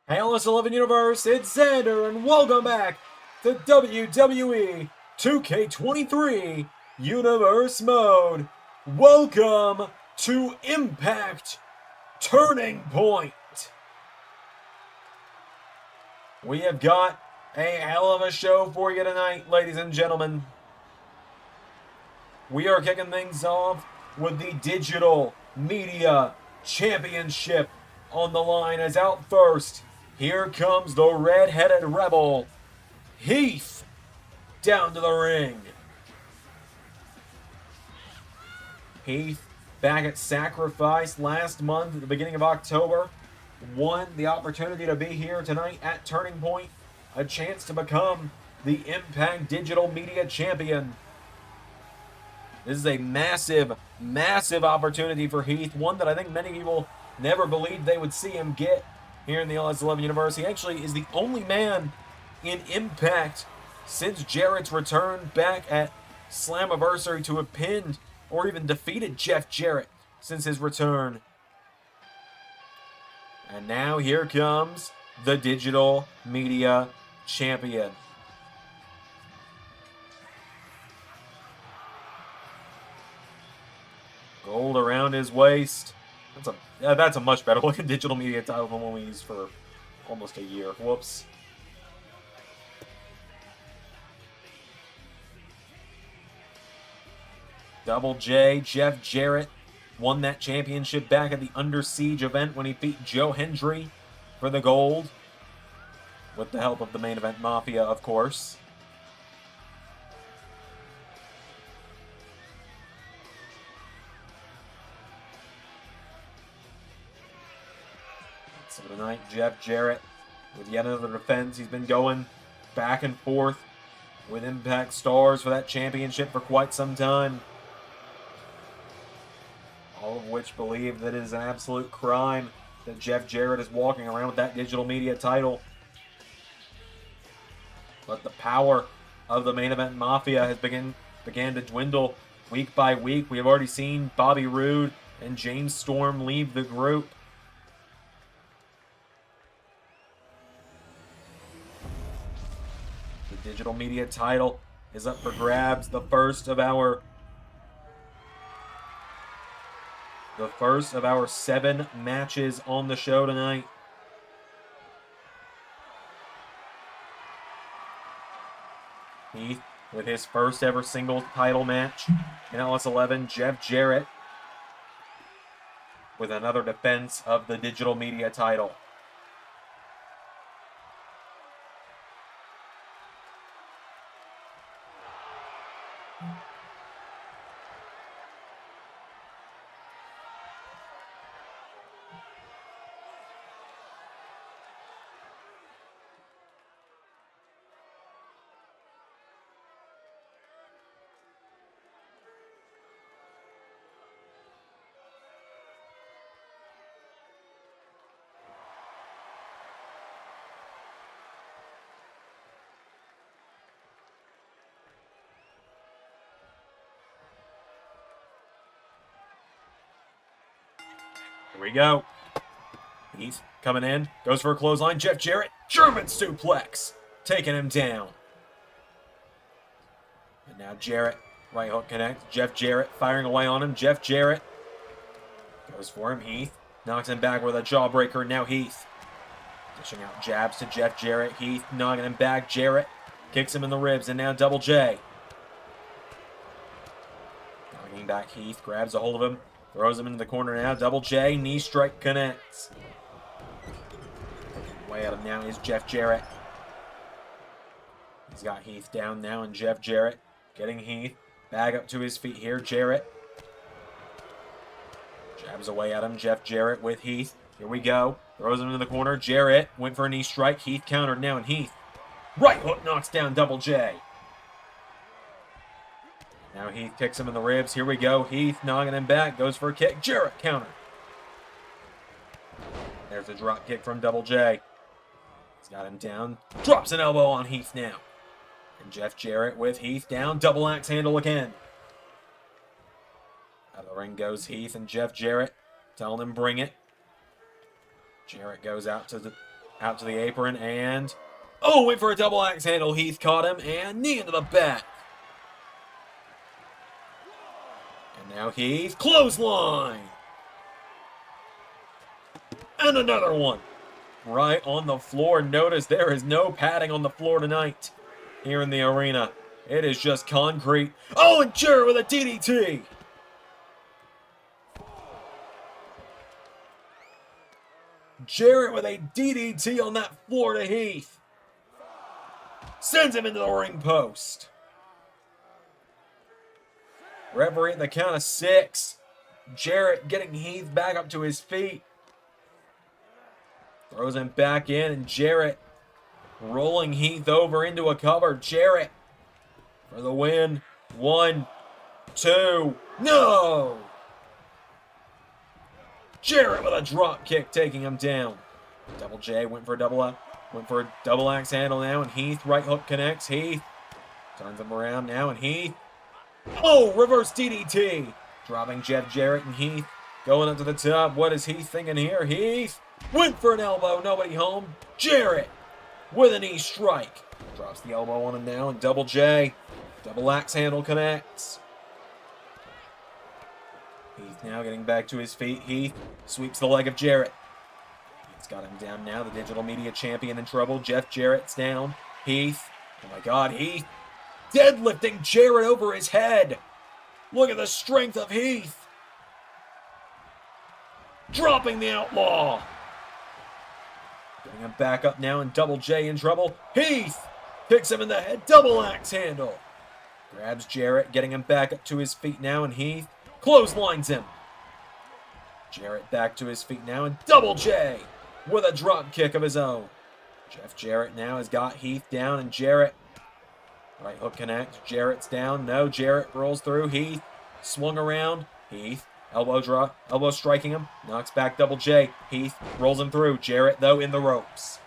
Hey, Alice 11 Universe, it's Xander, and welcome back to WWE 2K23 Universe Mode. Welcome to Impact Turning Point. We have got a hell of a show for you tonight, ladies and gentlemen. We are kicking things off with the Digital Media Championship on the line. As out first, here comes the red-headed rebel, Heath, down to the ring. Heath, back at Sacrifice last month at the beginning of October, won the opportunity to be here tonight at Turning Point, a chance to become the Impact Digital Media Champion. This is a massive, massive opportunity for Heath, one that I think many people never believed they would see him get here in the LS11 universe. He actually is the only man in Impact since Jarrett's return back at Slammiversary to have pinned or even defeated Jeff Jarrett since his return. And now here comes the Digital Media Champion. Gold around his waist. That's a much better looking digital media title than one we used for almost a year. Whoops. Double J, Jeff Jarrett, won that championship back at the Under Siege event when he beat Hendry for the gold. With the help of the Main Event Mafia, of course. So tonight, Jeff Jarrett with yet another defense. He's been going back and forth with Impact Stars for that championship for quite some time. All of which believe that it is an absolute crime that Jeff Jarrett is walking around with that digital media title. But the power of the Main Event Mafia has began to dwindle week by week. We have already seen Bobby Roode and James Storm leave the group. The digital media title is up for grabs. The first of our 7 matches on the show tonight. Heath with his first ever singles title match in LS11. Jeff Jarrett with another defense of the digital media title. Here we go. He's coming in. Goes for a clothesline. Jeff Jarrett. German suplex. Taking him down. And now Jarrett. Right hook connect. Jeff Jarrett firing away on him. Jeff Jarrett goes for him. Heath knocks him back with a jawbreaker. Now Heath dishing out jabs to Jeff Jarrett. Heath knocking him back. Jarrett kicks him in the ribs. And now Double J. Knocking back Heath. Grabs a hold of him. Throws him into the corner now. Double J. Knee strike connects. Looking way at him now is Jeff Jarrett. He's got Heath down now, and Jeff Jarrett getting Heath back up to his feet here. Jarrett jabs away at him. Jeff Jarrett with Heath. Here we go. Throws him into the corner. Jarrett went for a knee strike. Heath countered now, and Heath right hook knocks down Double J. Now Heath kicks him in the ribs. Here we go. Heath knocking him back. Goes for a kick. Jarrett counter. There's a drop kick from Double J. He's got him down. Drops an elbow on Heath now. And Jeff Jarrett with Heath down. Double axe handle again. Out of the ring goes Heath and Jeff Jarrett. Telling him bring it. Jarrett goes out to the Out to the apron and... Oh, went for a double axe handle. Heath caught him and knee into the back. And now Heath, clothesline. And another one. Right on the floor. Notice there is no padding on the floor tonight here in the arena. It is just concrete. Oh, and Jarrett with a DDT. Jarrett with a DDT on that floor to Heath. Sends him into the ring post. Referee at the count of 6. Jarrett getting Heath back up to his feet. Throws him back in, and Jarrett rolling Heath over into a cover. Jarrett for the win. 1, 2, no! Jarrett with a drop kick taking him down. Double J went for a double axe handle now, and Heath right hook connects. Heath turns him around now, and Heath. Oh, reverse DDT. Dropping Jeff Jarrett and Heath going up to the top. What is Heath thinking here? Heath went for an elbow. Nobody home. Jarrett with a knee strike. Drops the elbow on him now, and Double J. Double axe handle connects. Heath now getting back to his feet. Heath sweeps the leg of Jarrett. He's got him down now. The digital media champion in trouble. Jeff Jarrett's down. Heath. Oh my God, Heath. Deadlifting Jarrett over his head. Look at the strength of Heath. Dropping the Outlaw. Getting him back up now, and Double J in trouble. Heath kicks him in the head. Double axe handle. Grabs Jarrett, getting him back up to his feet now, and Heath clotheslines him. Jarrett back to his feet now, and Double J with a drop kick of his own. Jeff Jarrett now has got Heath down, and Jarrett. Right hook connects. Jarrett's down. No, Jarrett rolls through. Heath swung around. Heath, elbow drop, elbow striking him. Knocks back Double J. Heath rolls him through. Jarrett, though, in the ropes.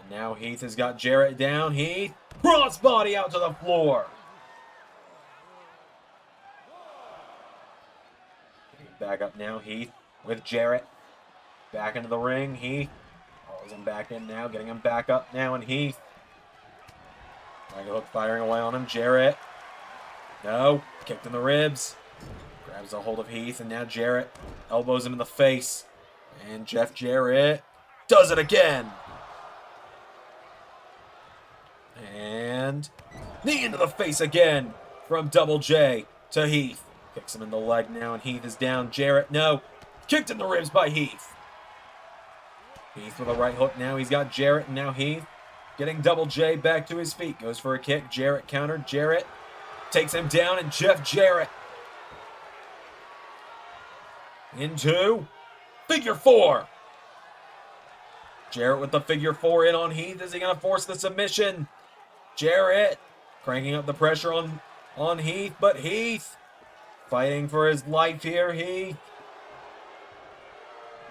And now Heath has got Jarrett down. Heath, crossbody out to the floor. Back up now, Heath with Jarrett. Back into the ring. Heath hauls him back in now, getting him back up now, and Heath. Right hook firing away on him. Jarrett. No. Kicked in the ribs. Grabs a hold of Heath, and now Jarrett elbows him in the face. And Jeff Jarrett does it again. And knee into the face again from Double J to Heath. Kicks him in the leg now, and Heath is down. Jarrett, no. Kicked in the ribs by Heath. Heath with a right hook now. He's got Jarrett, and now Heath getting Double J back to his feet. Goes for a kick. Jarrett countered. Jarrett takes him down, and Jeff Jarrett into figure 4. Jarrett with the figure 4 in on Heath. Is he going to force the submission? Jarrett cranking up the pressure on Heath, but Heath fighting for his life here. Heath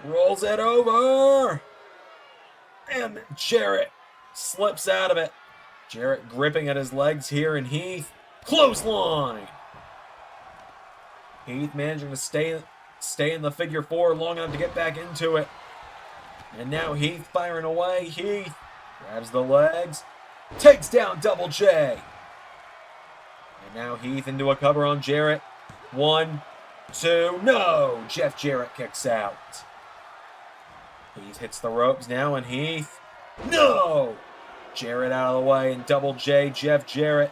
rolls it over. And Jarrett slips out of it. Jarrett gripping at his legs here, and Heath clothesline. Heath managing to stay in the figure 4 long enough to get back into it. And now Heath firing away. Heath grabs the legs, takes down Double J. And now Heath into a cover on Jarrett. 1, 2, no! Jeff Jarrett kicks out. Heath hits the ropes now, and Heath, no! Jarrett out of the way, and Double J, Jeff Jarrett.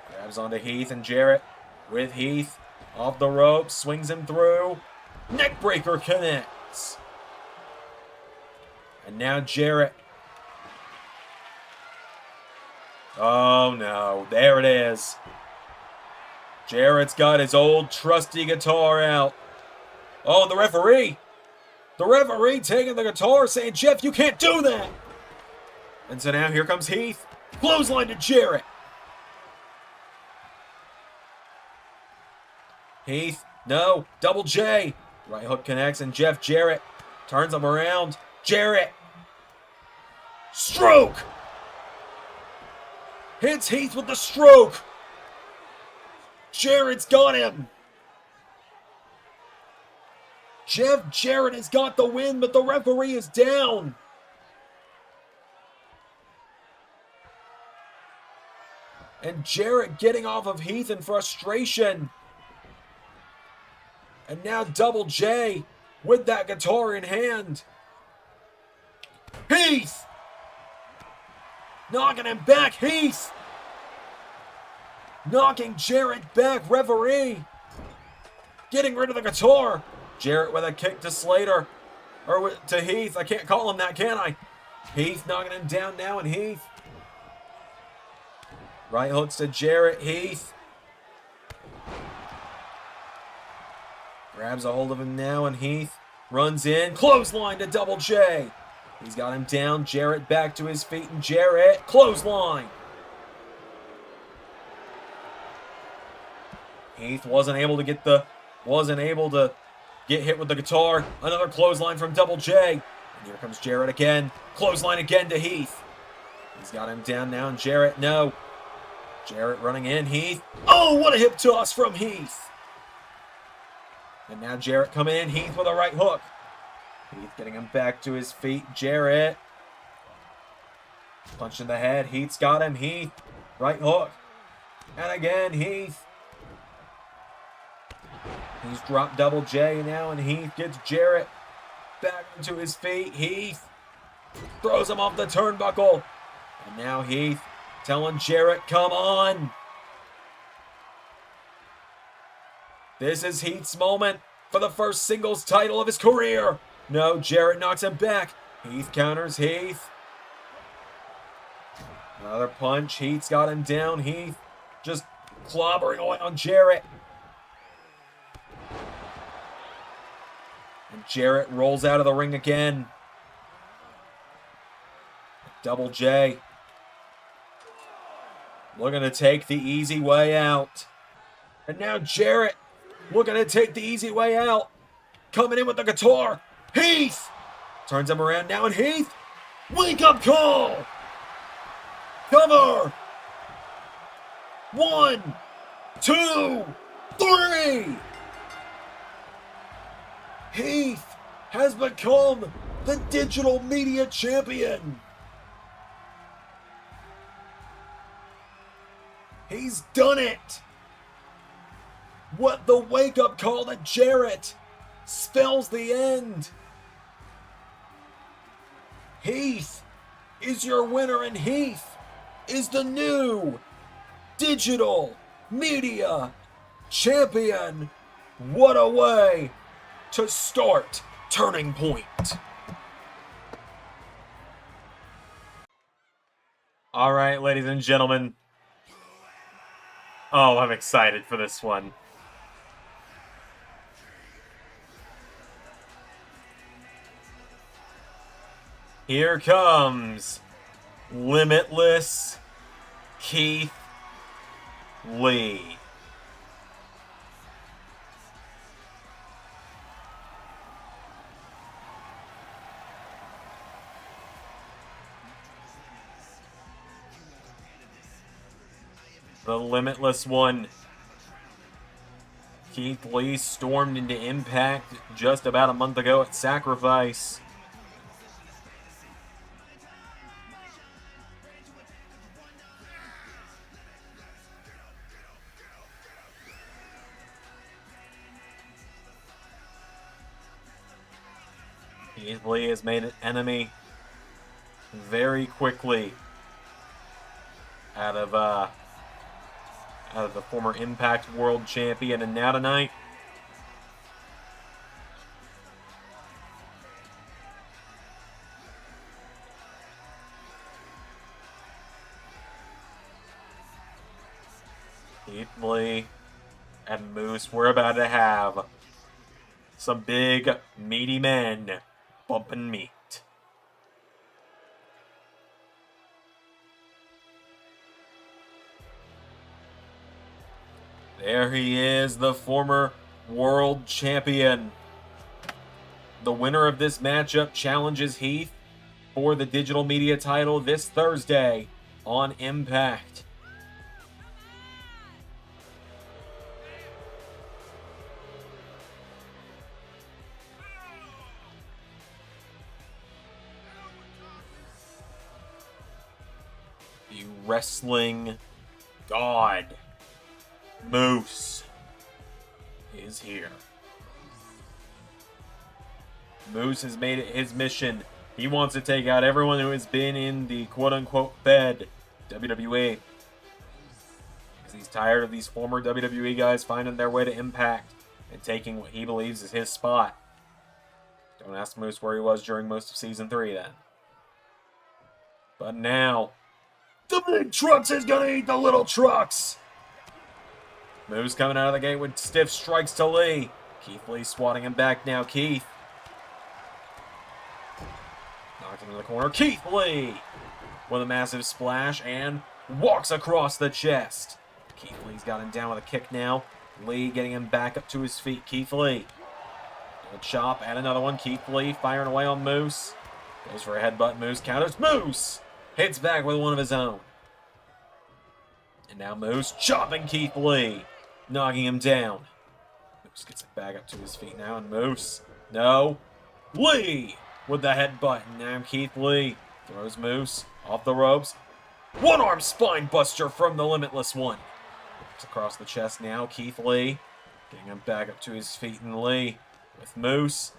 Grabs onto Heath, and Jarrett with Heath off the ropes, swings him through. Neckbreaker connects. And now Jarrett. Oh no, there it is. Jarrett's got his old trusty guitar out. Oh, the referee. The referee taking the guitar saying, Jeff, you can't do that. And so now here comes Heath. Clothesline to Jarrett. Heath, no. Double J. Right hook connects, and Jeff Jarrett turns him around. Jarrett. Stroke. Hits Heath with the stroke. Jarrett's got him. Jarrett has got the win, but the referee is down. And Jarrett getting off of Heath in frustration. And now Double J with that guitar in hand. Heath! Knocking him back, Heath! Knocking Jarrett back, referee! Getting rid of the guitar. Jarrett with a kick to Slater. Or to Heath. I can't call him that, can I? Heath knocking him down now, and Heath. Right hooks to Jarrett. Heath. Grabs a hold of him now, and Heath runs in. Clothesline to Double J. He's got him down. Jarrett back to his feet, and Jarrett. Clothesline. Heath wasn't able to get hit with the guitar. Another clothesline from Double J. And here comes Jarrett again. Clothesline again to Heath. He's got him down now, and Jarrett, no. Jarrett running in, Heath. Oh, what a hip toss from Heath. And now Jarrett coming in, Heath with a right hook. Heath getting him back to his feet. Jarrett. Punch in the head. Heath's got him. Heath. Right hook. And again, Heath. He's dropped Double J now, and Heath gets Jarrett back into his feet. Heath throws him off the turnbuckle. And now Heath telling Jarrett, come on. This is Heath's moment for the first singles title of his career. No, Jarrett knocks him back. Heath counters Heath. Another punch. Heath's got him down. Heath just clobbering away on Jarrett. And Jarrett rolls out of the ring again. Double J looking to take the easy way out. And now Jarrett looking to take the easy way out. Coming in with the guitar. Heath turns him around now, and Heath, wake up call. Cover. 1, 2, 3. Heath has become the digital media champion. He's done it. What the wake-up call to Jarrett spells the end. Heath is your winner, and Heath is the new digital media champion. What a way to start Turning Point. All right, ladies and gentlemen. Oh, I'm excited for this one. Here comes Limitless Keith Lee. The Limitless One. Keith Lee stormed into Impact just about a month ago at Sacrifice. Keith Lee has made an enemy very quickly out of the former Impact World Champion, and now tonight, Keith Lee and Moose, we're about to have some big, meaty men bumping meat. There he is, the former world champion. The winner of this matchup challenges Heath for the digital media title this Thursday on Impact. wrestling god, Moose, is here. Moose has made it his mission. He wants to take out everyone who has been in the quote-unquote fed WWE. Because he's tired of these former WWE guys finding their way to Impact and taking what he believes is his spot. Don't ask Moose where he was during most of Season 3 then. But now, the big trucks is gonna eat the little trucks! Moose coming out of the gate with stiff strikes to Lee. Keith Lee swatting him back now. Keith. Knocked him into the corner. Keith Lee with a massive splash and walks across the chest. Keith Lee's got him down with a kick now. Lee getting him back up to his feet. Keith Lee. A chop and another one. Keith Lee firing away on Moose. Goes for a headbutt. Moose counters. Moose hits back with one of his own. And now Moose chopping Keith Lee. Knocking him down. Moose gets it back up to his feet now. And Moose. No. Lee with the headbutt. And now Keith Lee throws Moose off the ropes. One-arm spine buster from the Limitless One. Looks across the chest now. Keith Lee getting him back up to his feet. And Lee with Moose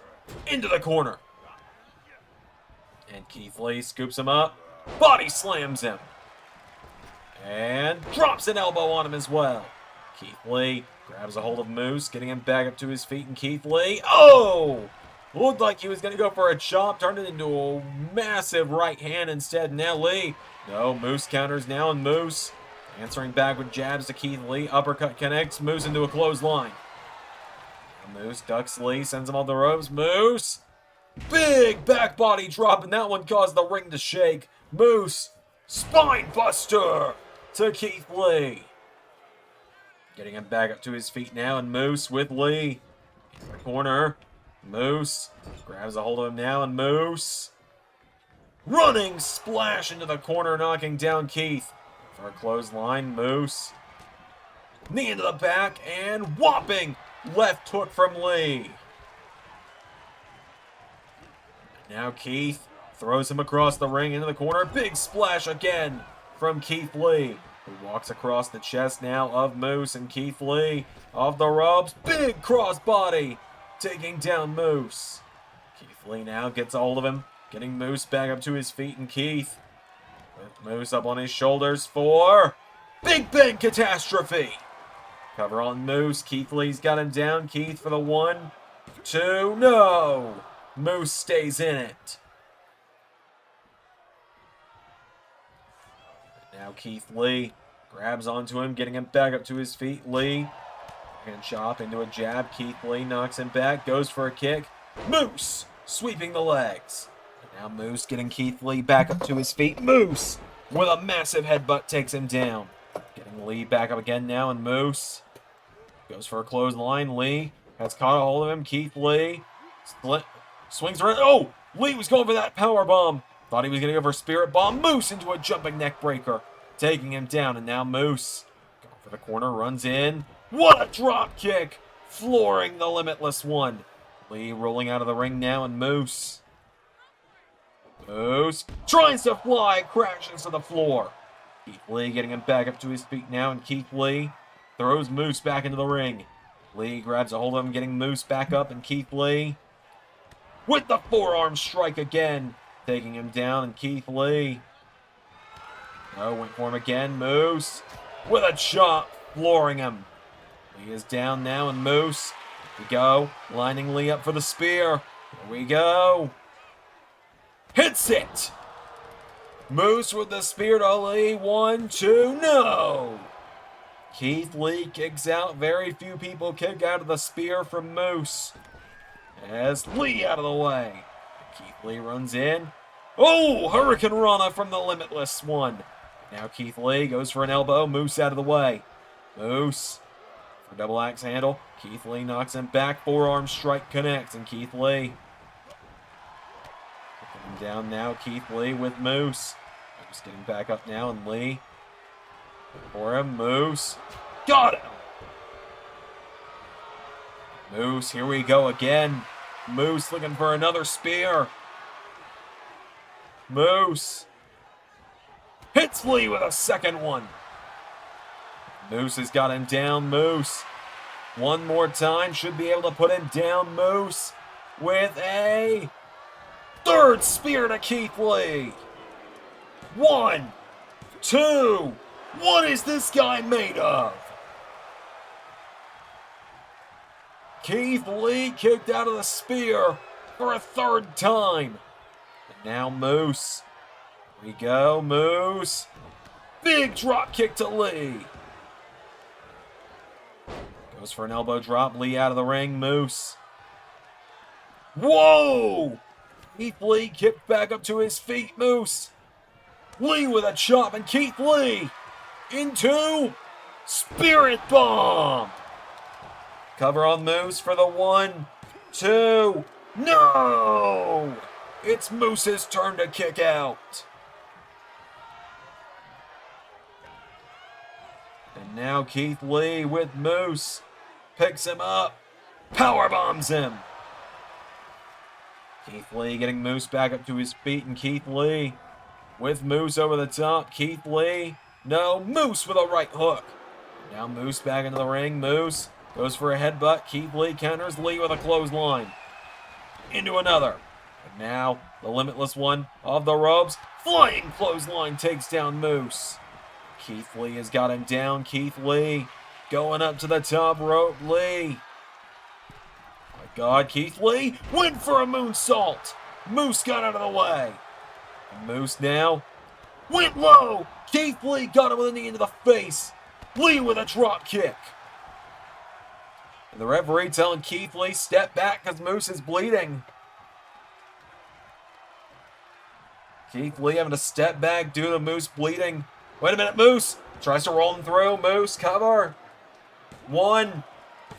into the corner. And Keith Lee scoops him up. Body slams him. And drops an elbow on him as well. Keith Lee grabs a hold of Moose, getting him back up to his feet. And Keith Lee, oh! Looked like he was going to go for a chop, turned it into a massive right hand instead. Now Lee, no, Moose counters now, and Moose answering back with jabs to Keith Lee. Uppercut connects Moose into a clothesline. Now Moose ducks Lee, sends him on the ropes. Moose, big back body drop, and that one caused the ring to shake. Moose, spine buster to Keith Lee. Getting him back up to his feet now, and Moose with Lee. In the corner, Moose grabs a hold of him now, and Moose running splash into the corner, knocking down Keith. For a clothesline, Moose. Knee into the back, and whopping left hook from Lee. Now Keith throws him across the ring into the corner. Big splash again from Keith Lee. He walks across the chest now of Moose, and Keith Lee off the ropes. Big crossbody taking down Moose. Keith Lee now gets a hold of him, getting Moose back up to his feet, and Keith with Moose up on his shoulders for Big Bang Catastrophe. Cover on Moose. Keith Lee's got him down. Keith for the 1, 2, no! Moose stays in it. Now Keith Lee grabs onto him, getting him back up to his feet. Lee, hand chop into a jab. Keith Lee knocks him back, goes for a kick. Moose sweeping the legs. And now Moose getting Keith Lee back up to his feet. Moose with a massive headbutt takes him down. Getting Lee back up again now, and Moose goes for a clothesline. Lee has caught a hold of him. Keith Lee swings around. Oh! Lee was going for that power bomb. Thought he was going to go for a spirit bomb. Moose into a jumping neck breaker, taking him down. And now Moose going for the corner, runs in. What a drop kick! Flooring the Limitless One. Lee rolling out of the ring now, and Moose tries to fly, crashes to the floor. Keith Lee getting him back up to his feet now, and Keith Lee throws Moose back into the ring. Lee grabs a hold of him, getting Moose back up, and Keith Lee with the forearm strike again, taking him down, and Keith Lee went for him again. Moose with a chop, flooring him. Lee is down now, and Moose, here we go, lining Lee up for the spear. Here we go. Hits it. Moose with the spear to Lee. 1, 2, no. Keith Lee kicks out. Very few people kick out of the spear from Moose. As Lee out of the way. Keith Lee runs in. Oh, Hurricane Rana from the Limitless One. Now Keith Lee goes for an elbow. Moose out of the way. Moose for double axe handle. Keith Lee knocks him back. Forearm strike connects, and Keith Lee looking down now. Keith Lee with Moose. Moose getting back up now, and Lee for him. Moose got him. Moose, here we go again. Moose looking for another spear. Moose Hits Lee with a second one. Moose has got him down. Moose. One more time. Should be able to put him down. Moose with a third spear to Keith Lee. 1, 2. What is this guy made of? Keith Lee kicked out of the spear for a third time. And now Moose. Here we go, Moose. Big drop kick to Lee. Goes for an elbow drop. Lee out of the ring. Moose. Whoa! Keith Lee kicked back up to his feet. Moose. Lee with a chop, and Keith Lee into Spirit Bomb. Cover on Moose for the 1, 2. No! It's Moose's turn to kick out. And now Keith Lee with Moose. Picks him up. Power bombs him. Keith Lee getting Moose back up to his feet, and Keith Lee with Moose over the top. Keith Lee. No, Moose with a right hook. Now Moose back into the ring. Moose goes for a headbutt. Keith Lee counters Lee with a clothesline. Into another. And now the limitless one off the ropes. Flying clothesline takes down Moose. Keith Lee has got him down. Keith Lee going up to the top rope. Lee. My God, Keith Lee went for a moonsault. Moose got out of the way. Moose now went low. Keith Lee got him with a knee into the face. Lee with a drop kick. And the referee telling Keith Lee, step back because Moose is bleeding. Keith Lee having to step back due to Moose bleeding. Wait a minute, Moose tries to roll him through. Moose, cover. 1,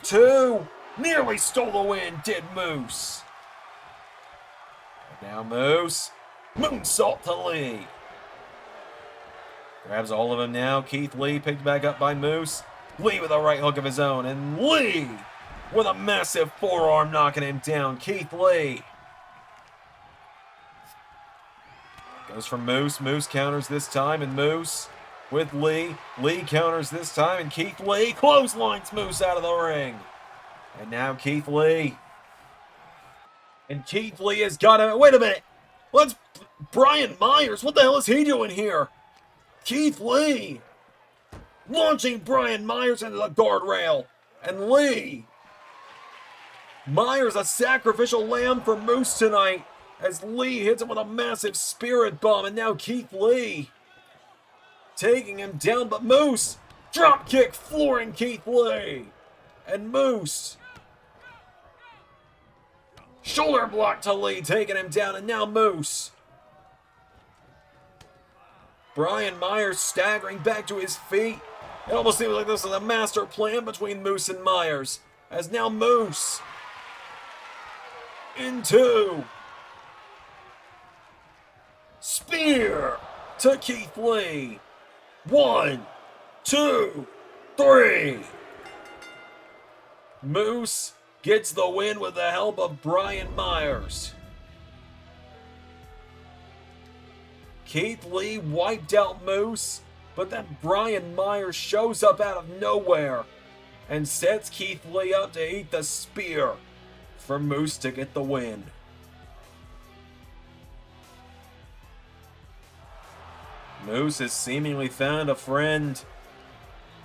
2. Nearly stole the win, did Moose. And now Moose. Moonsault to Lee. Grabs all of them now. Keith Lee picked back up by Moose. Lee with a right hook of his own. And Lee with a massive forearm knocking him down. Keith Lee. Goes for Moose. Moose counters this time. And Moose with Lee. Lee counters this time. And Keith Lee clotheslines Moose out of the ring. And now Keith Lee. And Keith Lee has got him. Wait a minute. What's Brian Myers? What the hell is he doing here? Keith Lee launching Brian Myers into the guardrail. And Lee. Myers a sacrificial lamb for Moose tonight as Lee hits him with a massive spirit bomb. And now Keith Lee taking him down. But Moose drop kick flooring Keith Lee. And Moose shoulder block to Lee taking him down. And now Moose. Brian Myers staggering back to his feet. It almost seems like this is a master plan between Moose and Myers. As now Moose into spear to Keith Lee. 1, 2, 3. Moose gets the win with the help of Brian Myers. Keith Lee wiped out Moose, but then Brian Myers shows up out of nowhere and sets Keith Lee up to eat the spear for Moose to get the win. Moose has seemingly found a friend.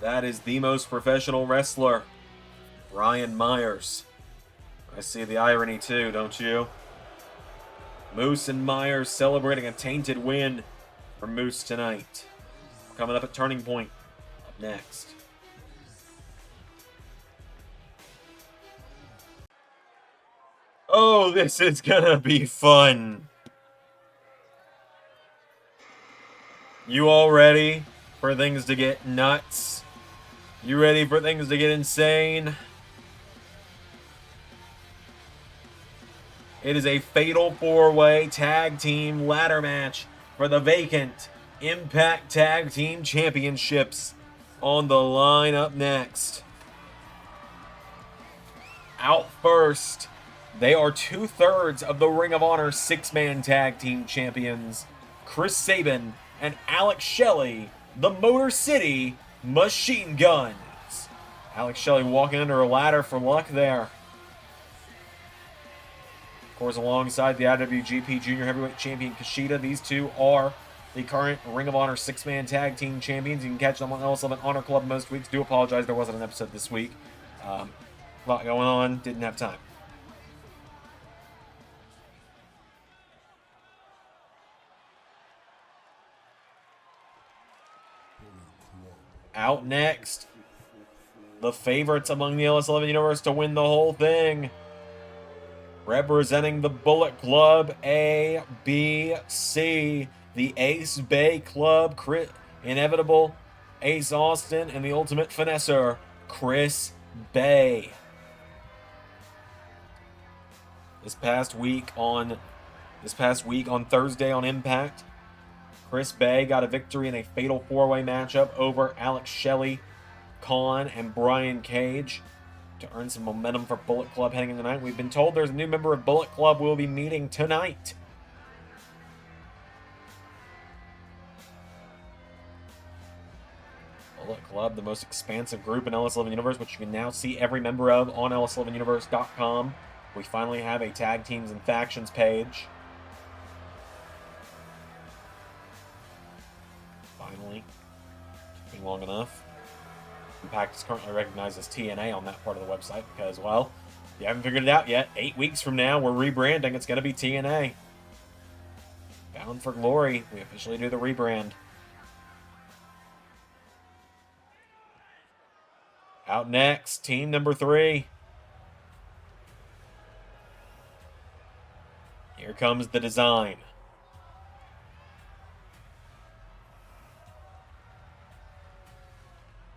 That is the most professional wrestler, Brian Myers. I see the irony too, don't you? Moose and Myers celebrating a tainted win for Moose tonight. Coming up at Turning Point. Up next. Oh, this is gonna be fun. You all ready for things to get nuts? You ready for things to get insane? It is a fatal four-way tag team ladder match for the vacant Impact Tag Team Championships on the line up next. Out first, they are 2/3 of the Ring of Honor 6-man tag team champions, Chris Sabin and Alex Shelley, the Motor City Machine Guns. Alex Shelley walking under a ladder for luck there. Of course, alongside the IWGP Junior Heavyweight Champion Shida, these two are the current Ring of Honor 6-man tag team champions. You can catch them on LS11 Honor Club most weeks. Do apologize, there wasn't an episode this week. A lot going on, didn't have time. Out next, the favorites among the LS11 universe to win the whole thing. Representing the Bullet Club ABC, the Ace Bay Club, Inevitable Ace Austin, and the Ultimate Finesser, Chris Bay. This past week on Thursday on Impact, Chris Bay got a victory in a fatal 4-way matchup over Alex Shelley, Khan, and Brian Cage to earn some momentum for Bullet Club heading into the night. We've been told there's a new member of Bullet Club we'll be meeting tonight. Bullet Club, the most expansive group in LS11 Universe, which you can now see every member of on ls11universe.com. We finally have a Tag Teams and Factions page. Finally. Took long enough. Impact is currently recognized as TNA on that part of the website because, well, if you haven't figured it out yet, 8 weeks from now, we're rebranding. It's going to be TNA. Bound for Glory. We officially do the rebrand. Out next, team number 3. Here comes the design.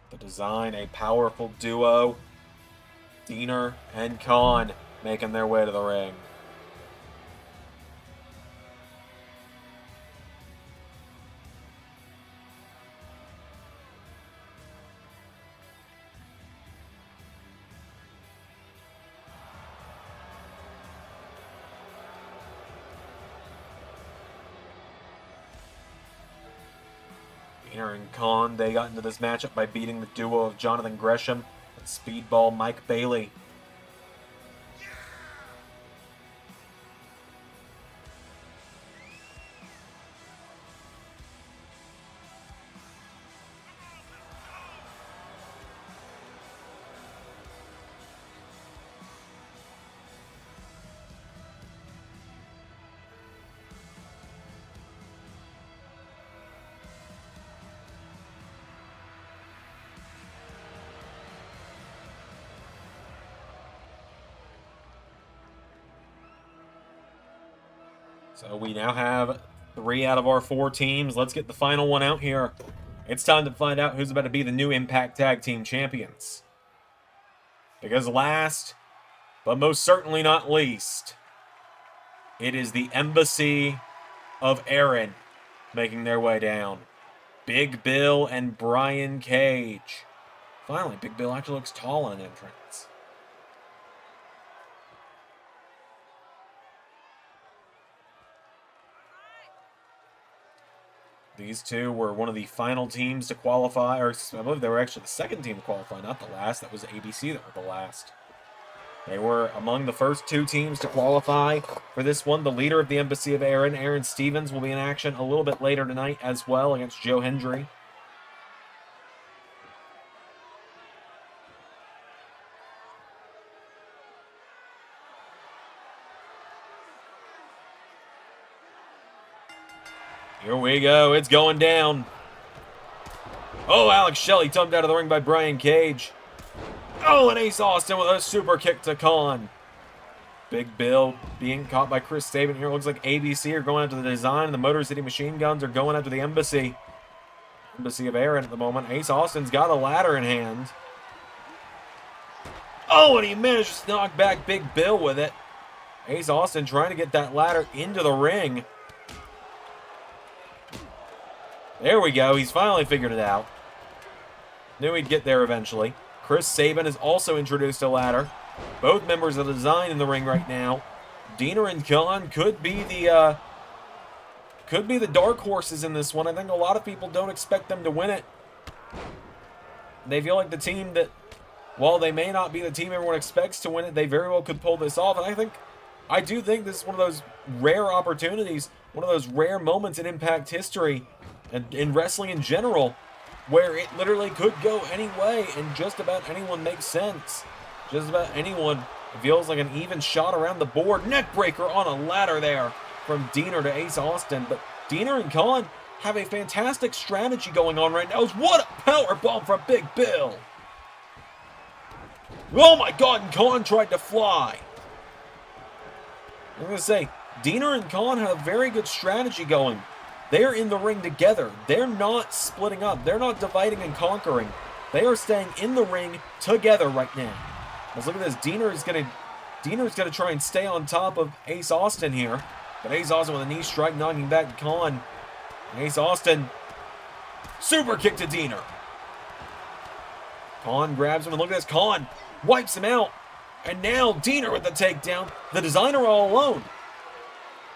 The design, a powerful duo. Diener and Khan making their way to the ring. And Khan, they got into this matchup by beating the duo of Jonathan Gresham and Speedball Mike Bailey. So we now have 3 out of our 4 teams. Let's get the final one out here. It's time to find out who's about to be the new Impact Tag Team Champions. Because last, but most certainly not least, it is the Embassy of Aron making their way down. Big Bill and Brian Cage. Finally, Big Bill actually looks tall in an entrance. These two were one of the final teams to qualify, or I believe they were actually the second team to qualify, not the last. That was ABC that were the last. They were among the first 2 teams to qualify for this one. The leader of the Embassy of Aron, Aaron Stevens, will be in action a little bit later tonight as well against Joe Hendry. Here we go. It's going down. Oh, Alex Shelley tugged out of the ring by Brian Cage. Oh, and Ace Austin with a super kick to Khan. Big Bill being caught by Chris Sabin here. Looks like ABC are going after the design, and the Motor City Machine Guns are going after the Embassy. Embassy of Aron at the moment. Ace Austin's got a ladder in hand. Oh, and he managed to knock back Big Bill with it. Ace Austin trying to get that ladder into the ring. There we go. He's finally figured it out. Knew he'd get there eventually. Chris Sabin has also introduced a ladder. Both members of the design in the ring right now. Diener and Khan could be the could be the dark horses in this one. I think a lot of people don't expect them to win it. They feel like the team that, while they may not be the team everyone expects to win it, they very well could pull this off. And I do think this is one of those rare opportunities, one of those rare moments in Impact history, and in wrestling in general, where it literally could go any way, and just about anyone makes sense. Just about anyone. It feels like an even shot around the board. Neckbreaker on a ladder there from Diener to Ace Austin. But Diener and Khan have a fantastic strategy going on right now. What a power bomb from Big Bill. Oh my God, and Khan tried to fly. I'm going to say, Diener and Khan have a very good strategy going. They're in the ring together. They're not splitting up. They're not dividing and conquering. They are staying in the ring together right now. Let's look at this. Diener's gonna try and stay on top of Ace Austin here. But Ace Austin with a knee strike, knocking back Khan. Ace Austin, super kick to Diener. Khan grabs him, and look at this. Khan wipes him out. And now Diener with the takedown. The designer all alone.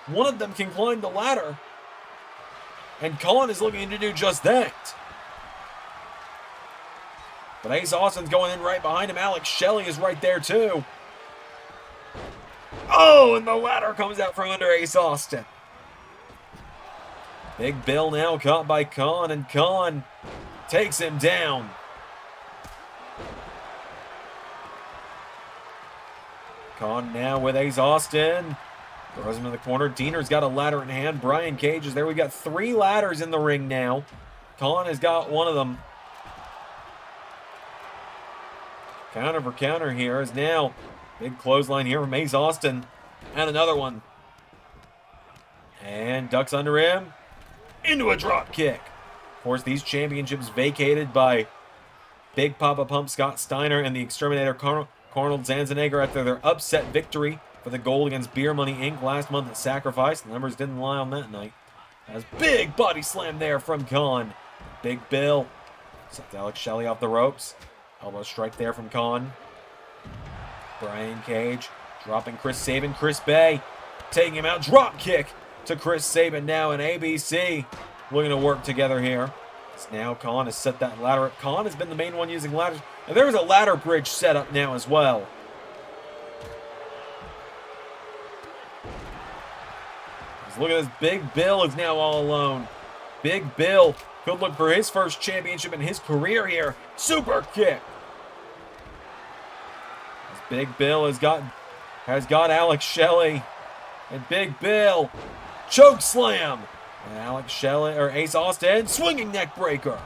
One of them can climb the ladder. And Khan is looking to do just that. But Ace Austin's going in right behind him. Alex Shelley is right there too. Oh, and the ladder comes out from under Ace Austin. Big Bill now caught by Khan, and Khan takes him down. Khan now with Ace Austin. Throws him in the corner. Diener's got a ladder in hand. Brian Cage is there. We've got 3 ladders in the ring now. Khan has got one of them. Counter for counter here is now. Big clothesline here from Ace Austin. And another one. And ducks under him. Into a drop kick. Of course, these championships vacated by Big Papa Pump Scott Steiner and the Exterminator Arnold Schwarzenegger after their upset victory for the gold against Beer Money Inc. last month at Sacrifice. The numbers didn't lie on that night. As big body slam there from Khan. Big Bill. Sent Alex Shelley off the ropes. Elbow strike there from Khan. Brian Cage dropping Chris Sabin. Chris Bay taking him out. Drop kick to Chris Sabin now, and ABC looking to work together here. So now Khan has set that ladder up. Khan has been the main one using ladders. And there was a ladder bridge set up now as well. Look at this. Big Bill is now all alone. Big Bill could look for his first championship in his career here. Super kick. Big Bill has got Alex Shelley. And Big Bill choke slam. And Alex Shelley, or Ace Austin, swinging neck breaker.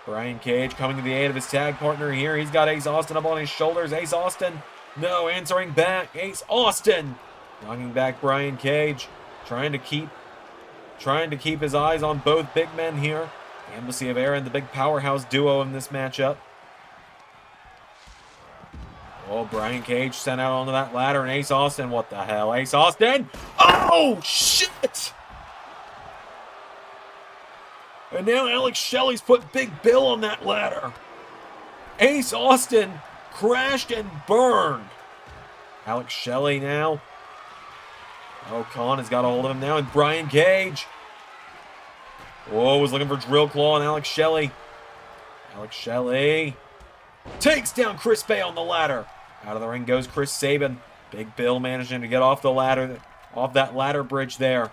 Brian Cage coming to the aid of his tag partner here. He's got Ace Austin up on his shoulders. Ace Austin, no, answering back. Ace Austin knocking back Brian Cage. Trying to keep his eyes on both big men here. The Embassy of Aron, the big powerhouse duo in this matchup. Oh, Brian Cage sent out onto that ladder, and Ace Austin, what the hell? Ace Austin! Oh, shit! And now Alex Shelley's put Big Bill on that ladder. Ace Austin crashed and burned. Alex Shelley now. Oh, Khan has got a hold of him now, and Brian Cage. Whoa, was looking for Drill Claw on Alex Shelley. Alex Shelley takes down Chris Bay on the ladder. Out of the ring goes Chris Sabin. Big Bill managing to get off the ladder, off that ladder bridge there.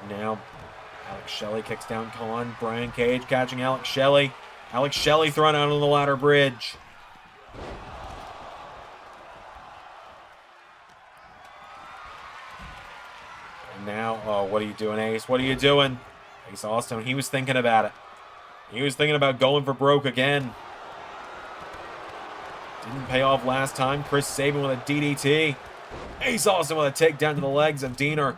Now, Alex Shelley kicks down Khan. Brian Cage catching Alex Shelley. Alex Shelley thrown out on the ladder bridge. And now, oh, what are you doing, Ace? What are you doing? Ace Austin, he was thinking about it. He was thinking about going for broke again. Didn't pay off last time. Chris Sabin with a DDT. Ace Austin with a takedown to the legs of Diener.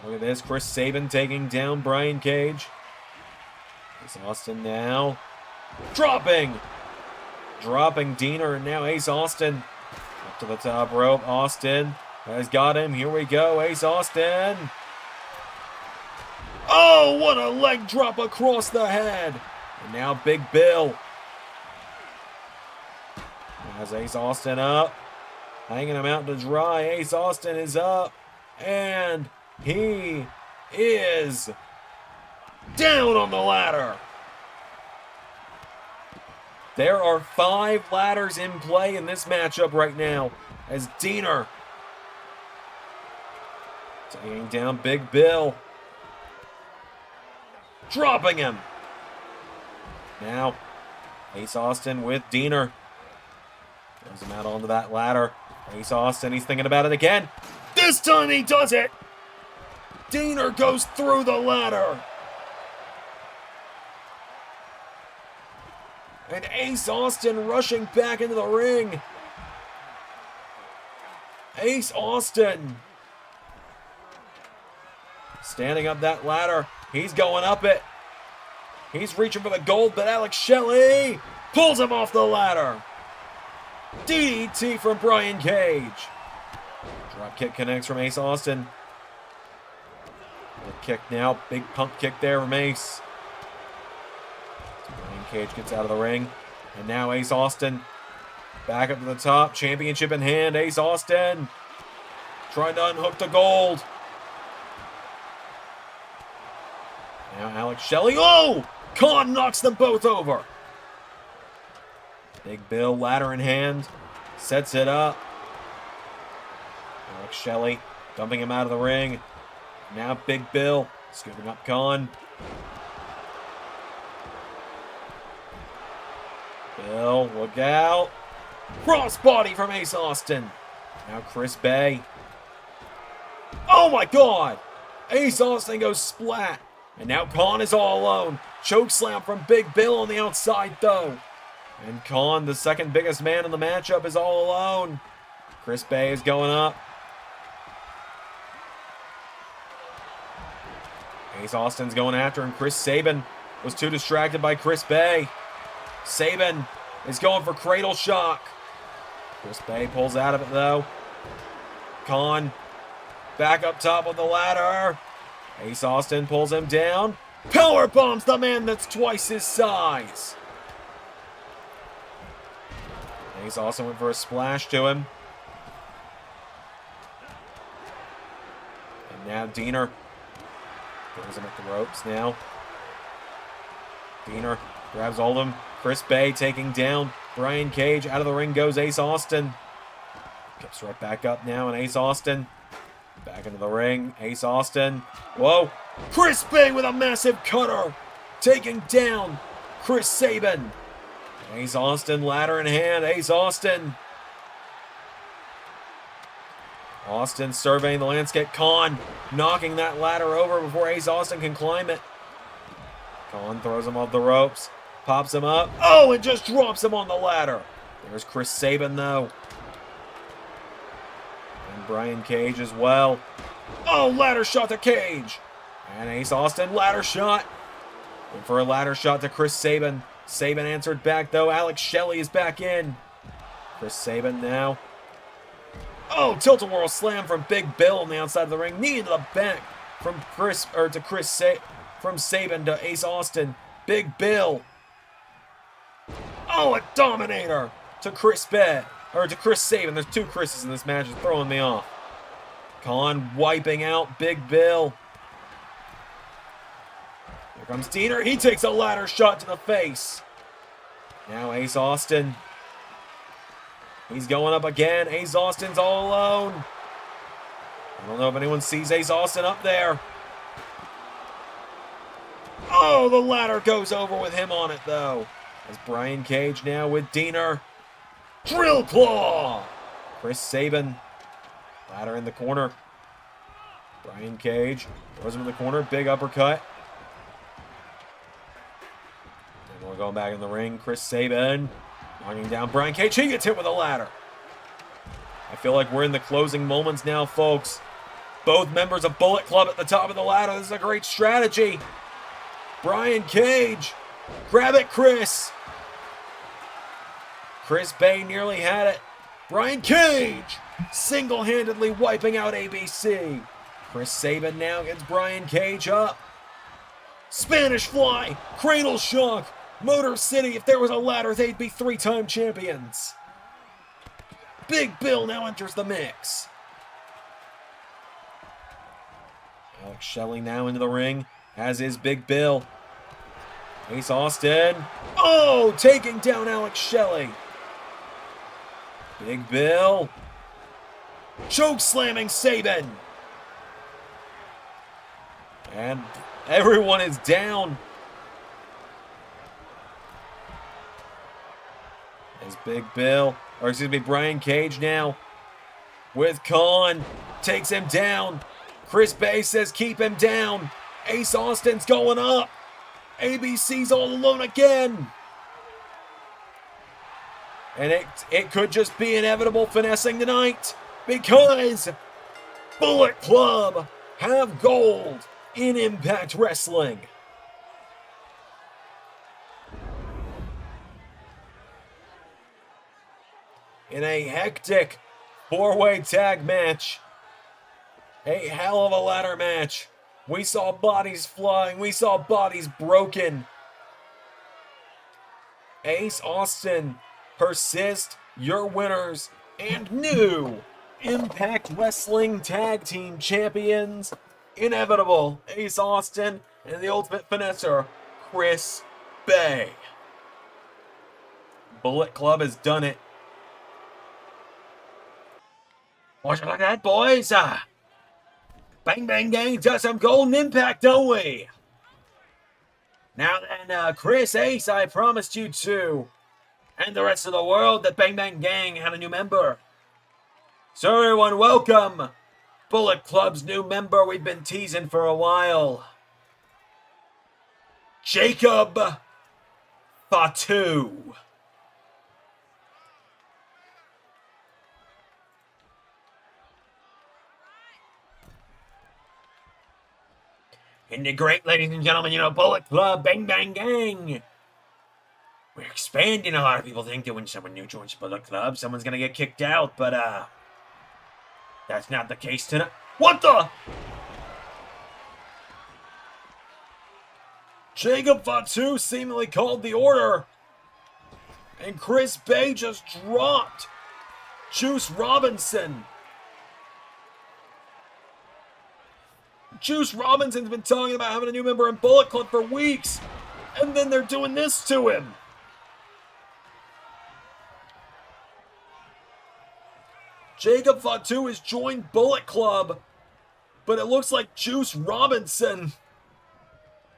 Look at this. Chris Sabin taking down Brian Cage. Ace Austin now dropping Diener, and now Ace Austin up to the top rope. Austin has got him. Here we go. Ace Austin. Oh, what a leg drop across the head. And now Big Bill has Ace Austin up. Hanging him out to dry. Ace Austin is up. And he is down on the ladder. There are 5 ladders in play in this matchup right now as Jordynne taking down Big Bill. Dropping him. Now, Ace Austin with Jordynne. Throws him out onto that ladder. Ace Austin, he's thinking about it again. This time he does it! Jordynne goes through the ladder. And Ace Austin rushing back into the ring. Ace Austin standing up that ladder. He's going up it. He's reaching for the gold, but Alex Shelley pulls him off the ladder. DDT from Brian Cage. Drop kick connects from Ace Austin. Good kick now. Big pump kick there from Ace. Brian Cage gets out of the ring. And now Ace Austin back up to the top. Championship in hand. Ace Austin trying to unhook the gold. Now Alex Shelley. Oh! Khan knocks them both over. Big Bill, ladder in hand, sets it up. Alex Shelley dumping him out of the ring. Now Big Bill scooping up Khan. Bill, look out. Crossbody from Ace Austin. Now Chris Bay. Oh my God! Ace Austin goes splat. And now Khan is all alone. Choke slam from Big Bill on the outside though. And Khan, the second biggest man in the matchup, is all alone. Chris Bay is going up. Ace Austin's going after him. Chris Sabin was too distracted by Chris Bay. Sabin is going for cradle shock. Chris Bay pulls out of it though. Khan back up top of the ladder. Ace Austin pulls him down. Power bombs the man that's twice his size. Ace Austin went for a splash to him. And now Jordynne throws him at the ropes now. Jordynne grabs all of them. Chris Bay taking down Brian Cage. Out of the ring goes Ace Austin. Gets right back up now, and Ace Austin back into the ring. Ace Austin. Whoa. Chris Bay with a massive cutter. Taking down Chris Sabin. Ace Austin, ladder in hand. Ace Austin. Austin surveying the landscape. Khan knocking that ladder over before Ace Austin can climb it. Khan throws him off the ropes. Pops him up. Oh, and just drops him on the ladder. There's Chris Sabin, though. And Brian Cage as well. Oh, ladder shot to Cage. And Ace Austin, ladder shot. And for a ladder shot to Chris Sabin. Sabin answered back, though. Alex Shelley is back in. Chris Sabin now. Oh, tilt-a-whirl slam from Big Bill on the outside of the ring. Knee to the back from from Sabin to Ace Austin. Big Bill. Oh, a Dominator to Chris Sabin. There's 2 Chris's in this match. It's throwing me off. Khan wiping out Big Bill. Here comes Jordynne. He takes a ladder shot to the face. Now Ace Austin. He's going up again. Ace Austin's all alone. I don't know if anyone sees Ace Austin up there. Oh, the ladder goes over with him on it, though. As Brian Cage now with Jordynne. Drill claw. Chris Sabin. Ladder in the corner. Brian Cage throws him in the corner. Big uppercut. And we're going back in the ring. Chris Sabin knocking down Brian Cage. He gets hit with a ladder. I feel like we're in the closing moments now, folks. Both members of Bullet Club at the top of the ladder. This is a great strategy. Brian Cage. Grab it, Chris. Chris Bay nearly had it. Brian Cage single-handedly wiping out ABC. Chris Sabin now gets Brian Cage up. Spanish Fly. Cradle shock. Motor City, if there was a ladder, they'd be 3-time champions. Big Bill now enters the mix. Alex Shelley now into the ring, as is Big Bill. Ace Austin. Oh, taking down Alex Shelley. Big Bill. Choke slamming Sabin. And everyone is down. As Big Bill, or excuse me, Brian Cage now with Khan, takes him down. Chris Bay says keep him down. Ace Austin's going up. ABC's all alone again. And it could just be inevitable finessing tonight, because Bullet Club have gold in Impact Wrestling. In a hectic 4-way tag match, a hell of a ladder match. We saw bodies flying, we saw bodies broken. Ace Austin, Persist, your winners and new Impact Wrestling Tag Team Champions. Inevitable Ace Austin and the Ultimate Finesser, Chris Bay. Bullet Club has done it. What you look at, boys? Bang Bang Gang does some golden impact, don't we? Now then, Chris, Ace, I promised you two and the rest of the world that Bang Bang Gang had a new member. So everyone, welcome Bullet Club's new member we've been teasing for a while. Jacob Fatu. Isn't it great, ladies and gentlemen? You know, Bullet Club, Bang Bang Gang. We're expanding. A lot of people think that when someone new joins Bullet Club, someone's gonna get kicked out, but that's not the case tonight. What the? Jacob Fatu seemingly called the order, and Chris Bay just dropped Juice Robinson. Juice Robinson's been talking about having a new member in Bullet Club for weeks, and then they're doing this to him. Jacob Fatu has joined Bullet Club, but it looks like Juice Robinson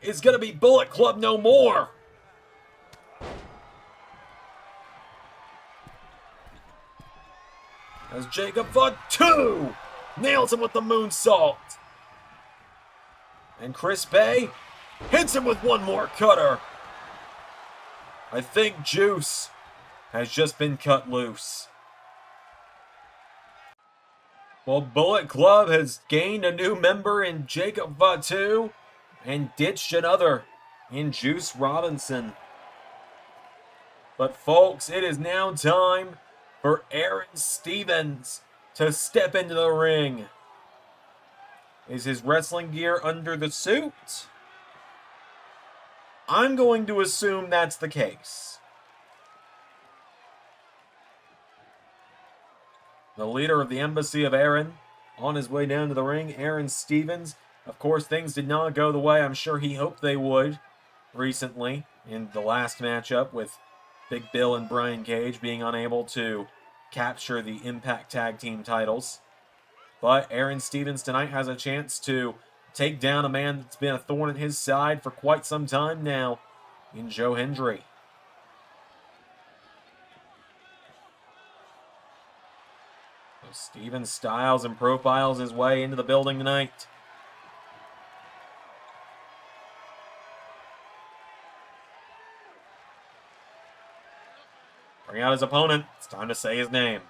is going to be Bullet Club no more. As Jacob Fatu nails him with the moonsault. And Chris Bay hits him with one more cutter. I think Juice has just been cut loose. Well, Bullet Club has gained a new member in Jacob Fatu and ditched another in Juice Robinson. But folks, it is now time for Aron Stevens to step into the ring. Is his wrestling gear under the suit? I'm going to assume that's the case. The leader of the Embassy of Aron on his way down to the ring, Aron Stevens. Of course, things did not go the way I'm sure he hoped they would recently in the last matchup, with Big Bill and Brian Cage being unable to capture the Impact Tag Team titles. But Aron Stevens tonight has a chance to take down a man that's been a thorn in his side for quite some time now in Joe Hendry. So Stevens styles and profiles his way into the building tonight. Bring out his opponent. It's time to say his name.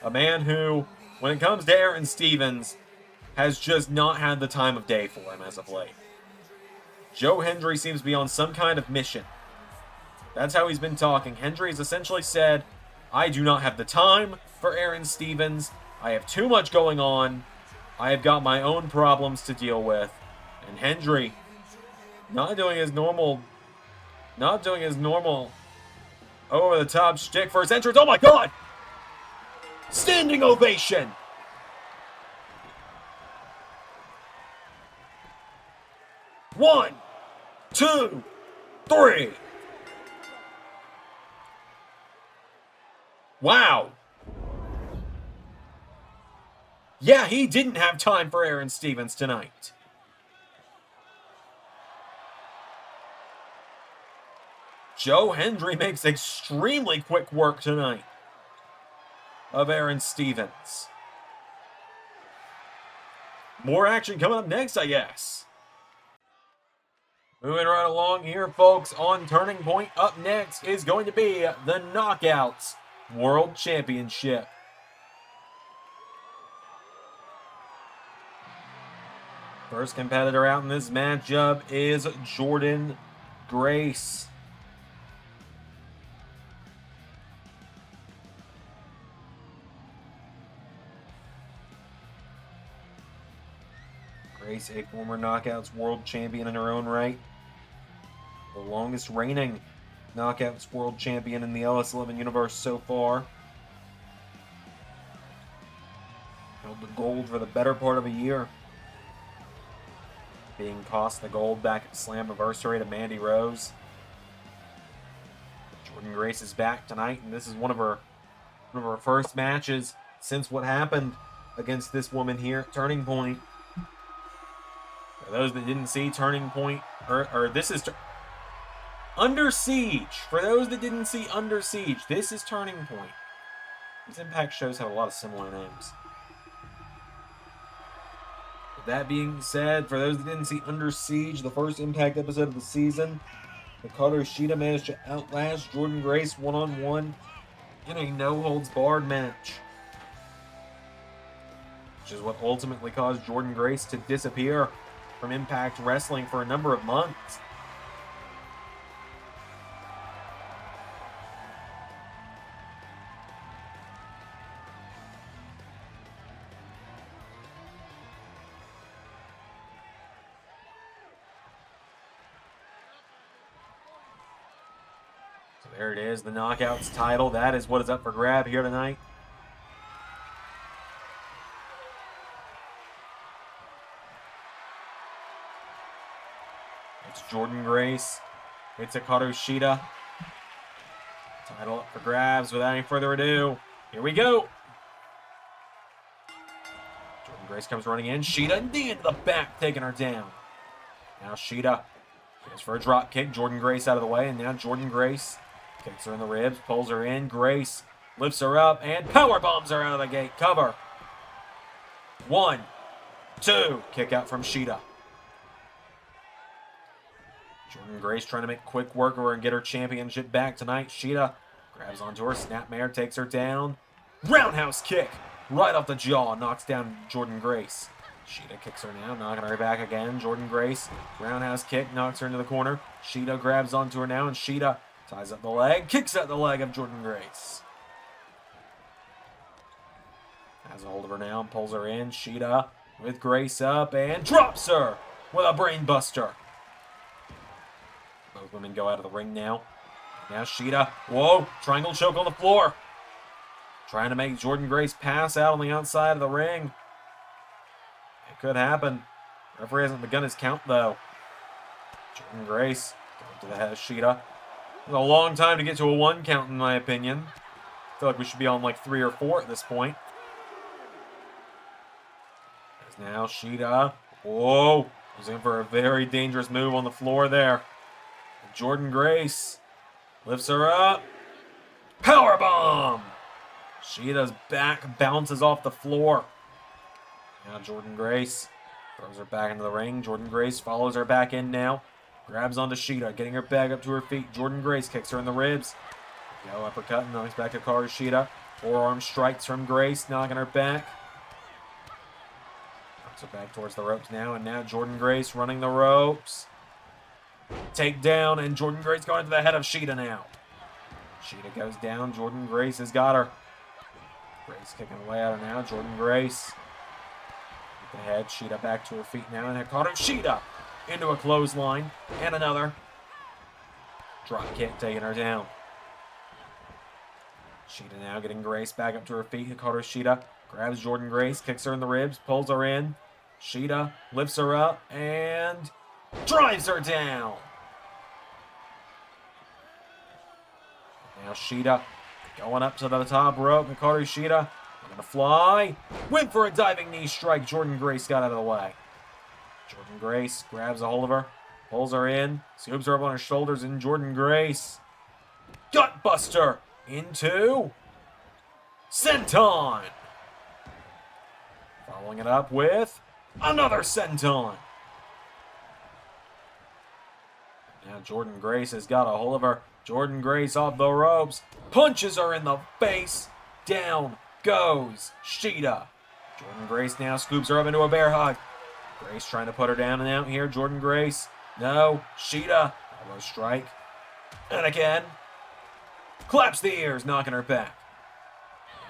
A man who, when it comes to Aron Stevens, has just not had the time of day for him as of late. Joe Hendry seems to be on some kind of mission. That's how he's been talking. Hendry has essentially said, I do not have the time for Aron Stevens. I have too much going on. I have got my own problems to deal with. And Hendry, not doing his normal over-the-top shtick for his entrance. Oh my God! Standing ovation! One, two, three. Wow. Yeah, he didn't have time for Aron Stevens tonight. Joe Hendry makes extremely quick work tonight of Aron Stevens. More action coming up next, I guess. Moving right along here, folks, on Turning Point. Up next is going to be the Knockouts World Championship. First competitor out in this matchup is Jordynne Grace. Grace, a former Knockouts World Champion in her own right. The longest reigning Knockouts World Champion in the LS11 universe so far. Held the gold for the better part of a year. Being cost the gold back at Slammiversary to Mandy Rose. Jordynne Grace is back tonight, and this is one of her first matches since what happened against this woman here at Turning Point. For those that didn't see Turning Point, or this is Under Siege. For those that didn't see Under Siege, this is Turning Point. These Impact shows have a lot of similar names. With that being said, for those that didn't see Under Siege, the first Impact episode of the season, Hikaru Shida managed to outlast Jordynne Grace one-on-one in a no-holds-barred match. Which is what ultimately caused Jordynne Grace to disappear from Impact Wrestling for a number of months. So there it is, the Knockouts title. That is what is up for grab here tonight. It's Jordynne Grace. It's Hikaru Shida. Title up for grabs without any further ado. Here we go. Jordynne Grace comes running in. Shida knee into the back, taking her down. Now Shida goes for a drop kick. Jordynne Grace out of the way, and now Jordynne Grace kicks her in the ribs, pulls her in. Grace lifts her up and power bombs her out of the gate. Cover. 1, 2. Kick out from Shida. Jordynne Grace trying to make quick work of her and get her championship back tonight. Shida grabs onto her. Snapmare takes her down. Roundhouse kick right off the jaw. Knocks down Jordynne Grace. Shida kicks her now, knocking her back again. Jordynne Grace, roundhouse kick, knocks her into the corner. Shida grabs onto her now, and Shida ties up the leg, kicks out the leg of Jordynne Grace. Has a hold of her now and pulls her in. Shida with Grace up and drops her with a brain buster. Both women go out of the ring now. Now Shida, whoa, triangle choke on the floor. Trying to make Jordynne Grace pass out on the outside of the ring. It could happen. Referee hasn't begun his count though. Jordynne Grace going to the head of Shida. It's a long time to get to a 1 count in my opinion. I feel like we should be on like 3 or 4 at this point. There's now Shida. Whoa. He's in for a very dangerous move on the floor there. Jordynne Grace lifts her up. Powerbomb! Shida's back bounces off the floor. Now Jordynne Grace throws her back into the ring. Jordynne Grace follows her back in now. Grabs onto Shida, getting her back up to her feet. Jordynne Grace kicks her in the ribs. No uppercut, and knocks back to Hikaru Shida. Forearm strikes from Grace, knocking her back. Knocks her back towards the ropes now, and now Jordynne Grace running the ropes. Takedown, and Jordynne Grace going to the head of Shida now. Shida goes down. Jordynne Grace has got her. Grace kicking away at her now. Jordynne Grace Ahead, Shida back to her feet now, and Hikaru Shida into a clothesline, and another. Drop kick taking her down. Shida now getting Grace back up to her feet. Hikaru Shida grabs Jordynne Grace, kicks her in the ribs, pulls her in. Shida lifts her up and drives her down. Now Shida going up to the top rope. Hikaru Shida gonna fly. Went for a diving knee strike. Jordynne Grace got out of the way. Jordynne Grace grabs a hold of her, pulls her in, scoops her up on her shoulders, and Jordynne Grace gut buster into senton. Following it up with another senton. Now Jordynne Grace has got a hold of her. Jordynne Grace off the ropes, punches her in the face. Down goes Shida. Jordynne Grace now scoops her up into a bear hug. Grace trying to put her down and out here. Jordynne Grace. No. Shida. Elbow strike. And again. Claps the ears, knocking her back.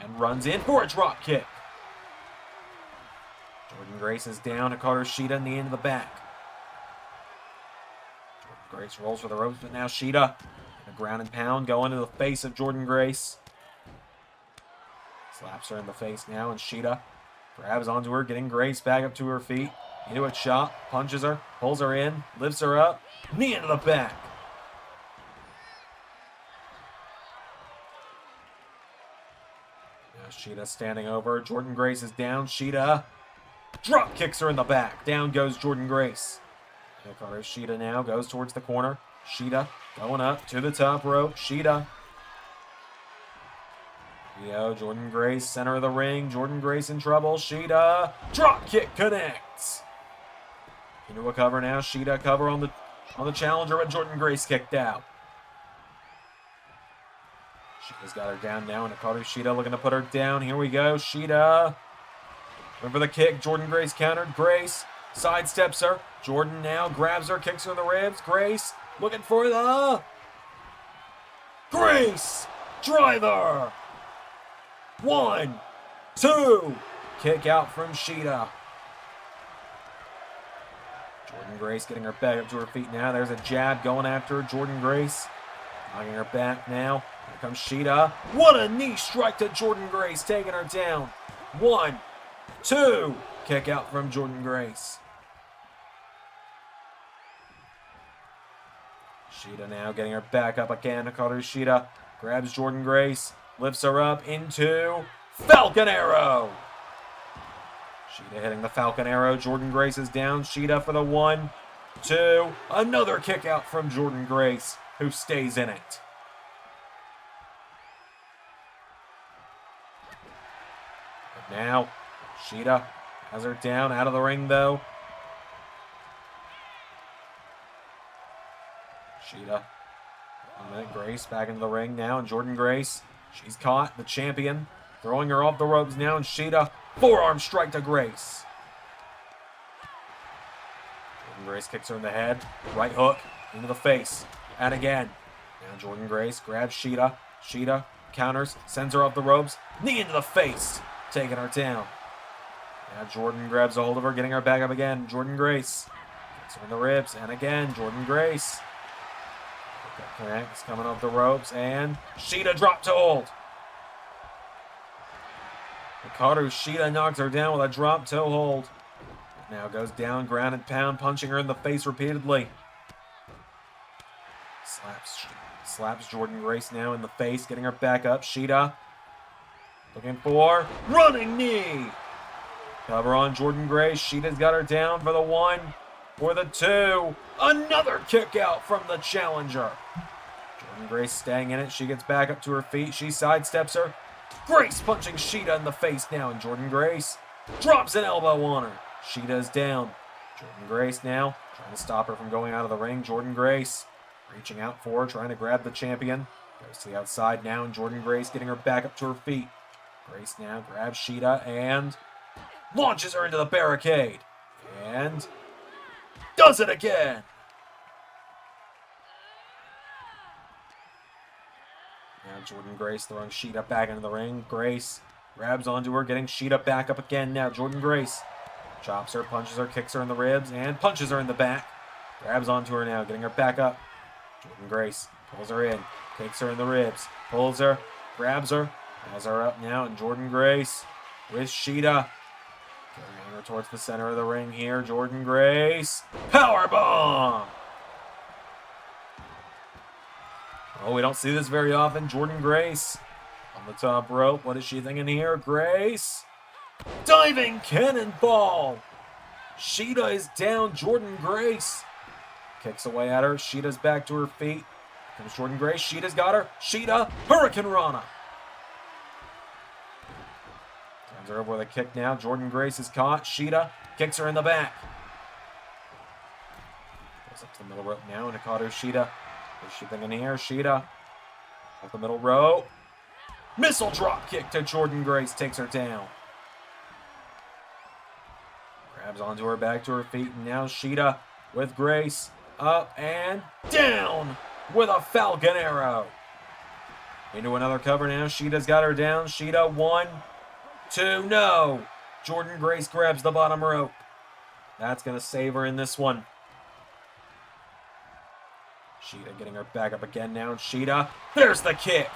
And runs in for a drop kick. Jordynne Grace is down. Hikaru Shida in the end of the back. Jordynne Grace rolls for the ropes, but now Shida. A ground and pound going to the face of Jordynne Grace. Slaps her in the face now, and Shida grabs onto her, getting Grace back up to her feet. Into a chop, punches her, pulls her in, lifts her up, knee into the back. Now Shida standing over. Jordynne Grace is down. Shida drop kicks her in the back. Down goes Jordynne Grace. Hikaru Shida now goes towards the corner. Shida going up to the top rope. Shida. Jordynne Grace, center of the ring. Jordynne Grace in trouble. Shida. Drop kick connects. Into a cover now. Shida cover on the challenger, but Jordynne Grace kicked out. Shida's got her down now, and Hikaru Shida looking to put her down. Here we go. Shida. Went for the kick. Jordynne Grace countered. Grace sidesteps her. Jordynne now grabs her, kicks her in the ribs. Grace looking for the Grace driver. 1, 2. Kick out from Shida. Jordynne Grace getting her back up to her feet now. There's a jab going after her. Jordynne Grace knocking her back now. Here comes Shida. What a knee strike to Jordynne Grace, taking her down. 1, 2. Kick out from Jordynne Grace. Shida now getting her back up again. Hikaru Shida grabs Jordynne Grace, lifts her up into Falcon Arrow. Shida hitting the Falcon Arrow. Jordynne Grace is down. Shida for the 1, 2. Another kick out from Jordynne Grace, who stays in it. But now, Shida has her down, out of the ring though. Shida. Grace back into the ring now, and Jordynne Grace, she's caught, the champion, throwing her off the ropes now, and Shida, forearm strike to Grace. Jordynne Grace kicks her in the head, right hook into the face, and again. Now Jordynne Grace grabs Shida. Shida counters, sends her off the ropes, knee into the face, taking her down. Now Jordynne grabs a hold of her, getting her back up again. Jordynne Grace kicks her in the ribs, and again, Jordynne Grace. Connects, coming off the ropes, and Shida drop to hold. Hikaru Shida knocks her down with a drop toe hold. Now goes down, ground and pound, punching her in the face repeatedly. Slaps Jordynne Grace now in the face, getting her back up. Shida looking for running knee. Cover on Jordynne Grace. Shida's got her down for the 1, for the 2. Another kick out from the challenger. Jordynne Grace staying in it. She gets back up to her feet. She sidesteps her. Grace punching Shida in the face now, and Jordynne Grace drops an elbow on her. Shida's down. Jordynne Grace now trying to stop her from going out of the ring. Jordynne Grace reaching out for her, trying to grab the champion. Goes to the outside now, and Jordynne Grace getting her back up to her feet. Grace now grabs Shida and launches her into the barricade. And does it again. Now Jordynne Grace throwing Shida back into the ring. Grace grabs onto her, getting Shida back up again now. Jordynne Grace Chops her, punches her, kicks her in the ribs, and punches her in the back. Grabs onto her now, getting her back up. Jordynne Grace pulls her in, kicks her in the ribs, pulls her, grabs her, has her up now, and Jordynne Grace with Shida. Carrying her towards the center of the ring here. Jordynne Grace. Powerbomb! Oh, we don't see this very often. Jordynne Grace on the top rope. What is she thinking here? Grace. Diving cannonball. Shida is down. Jordynne Grace kicks away at her. Shida's back to her feet. Comes Jordynne Grace. Shida's got her. Shida. Hurricane Rana. Turns her over with a kick now. Jordynne Grace is caught. Shida kicks her in the back. Goes up to the middle rope now. And Hikaru Shida. What is she thinking here? Shida off the middle rope. Missile drop kick to Jordynne Grace. Takes her down. Grabs onto her, back to her feet. And now Shida with Grace. Up and down with a Falcon Arrow. Into another cover now. Shida's got her down. Shida, 1, 2, no. Jordynne Grace grabs the bottom rope. That's going to save her in this one. Shida getting her back up again now. Shida, there's the kick.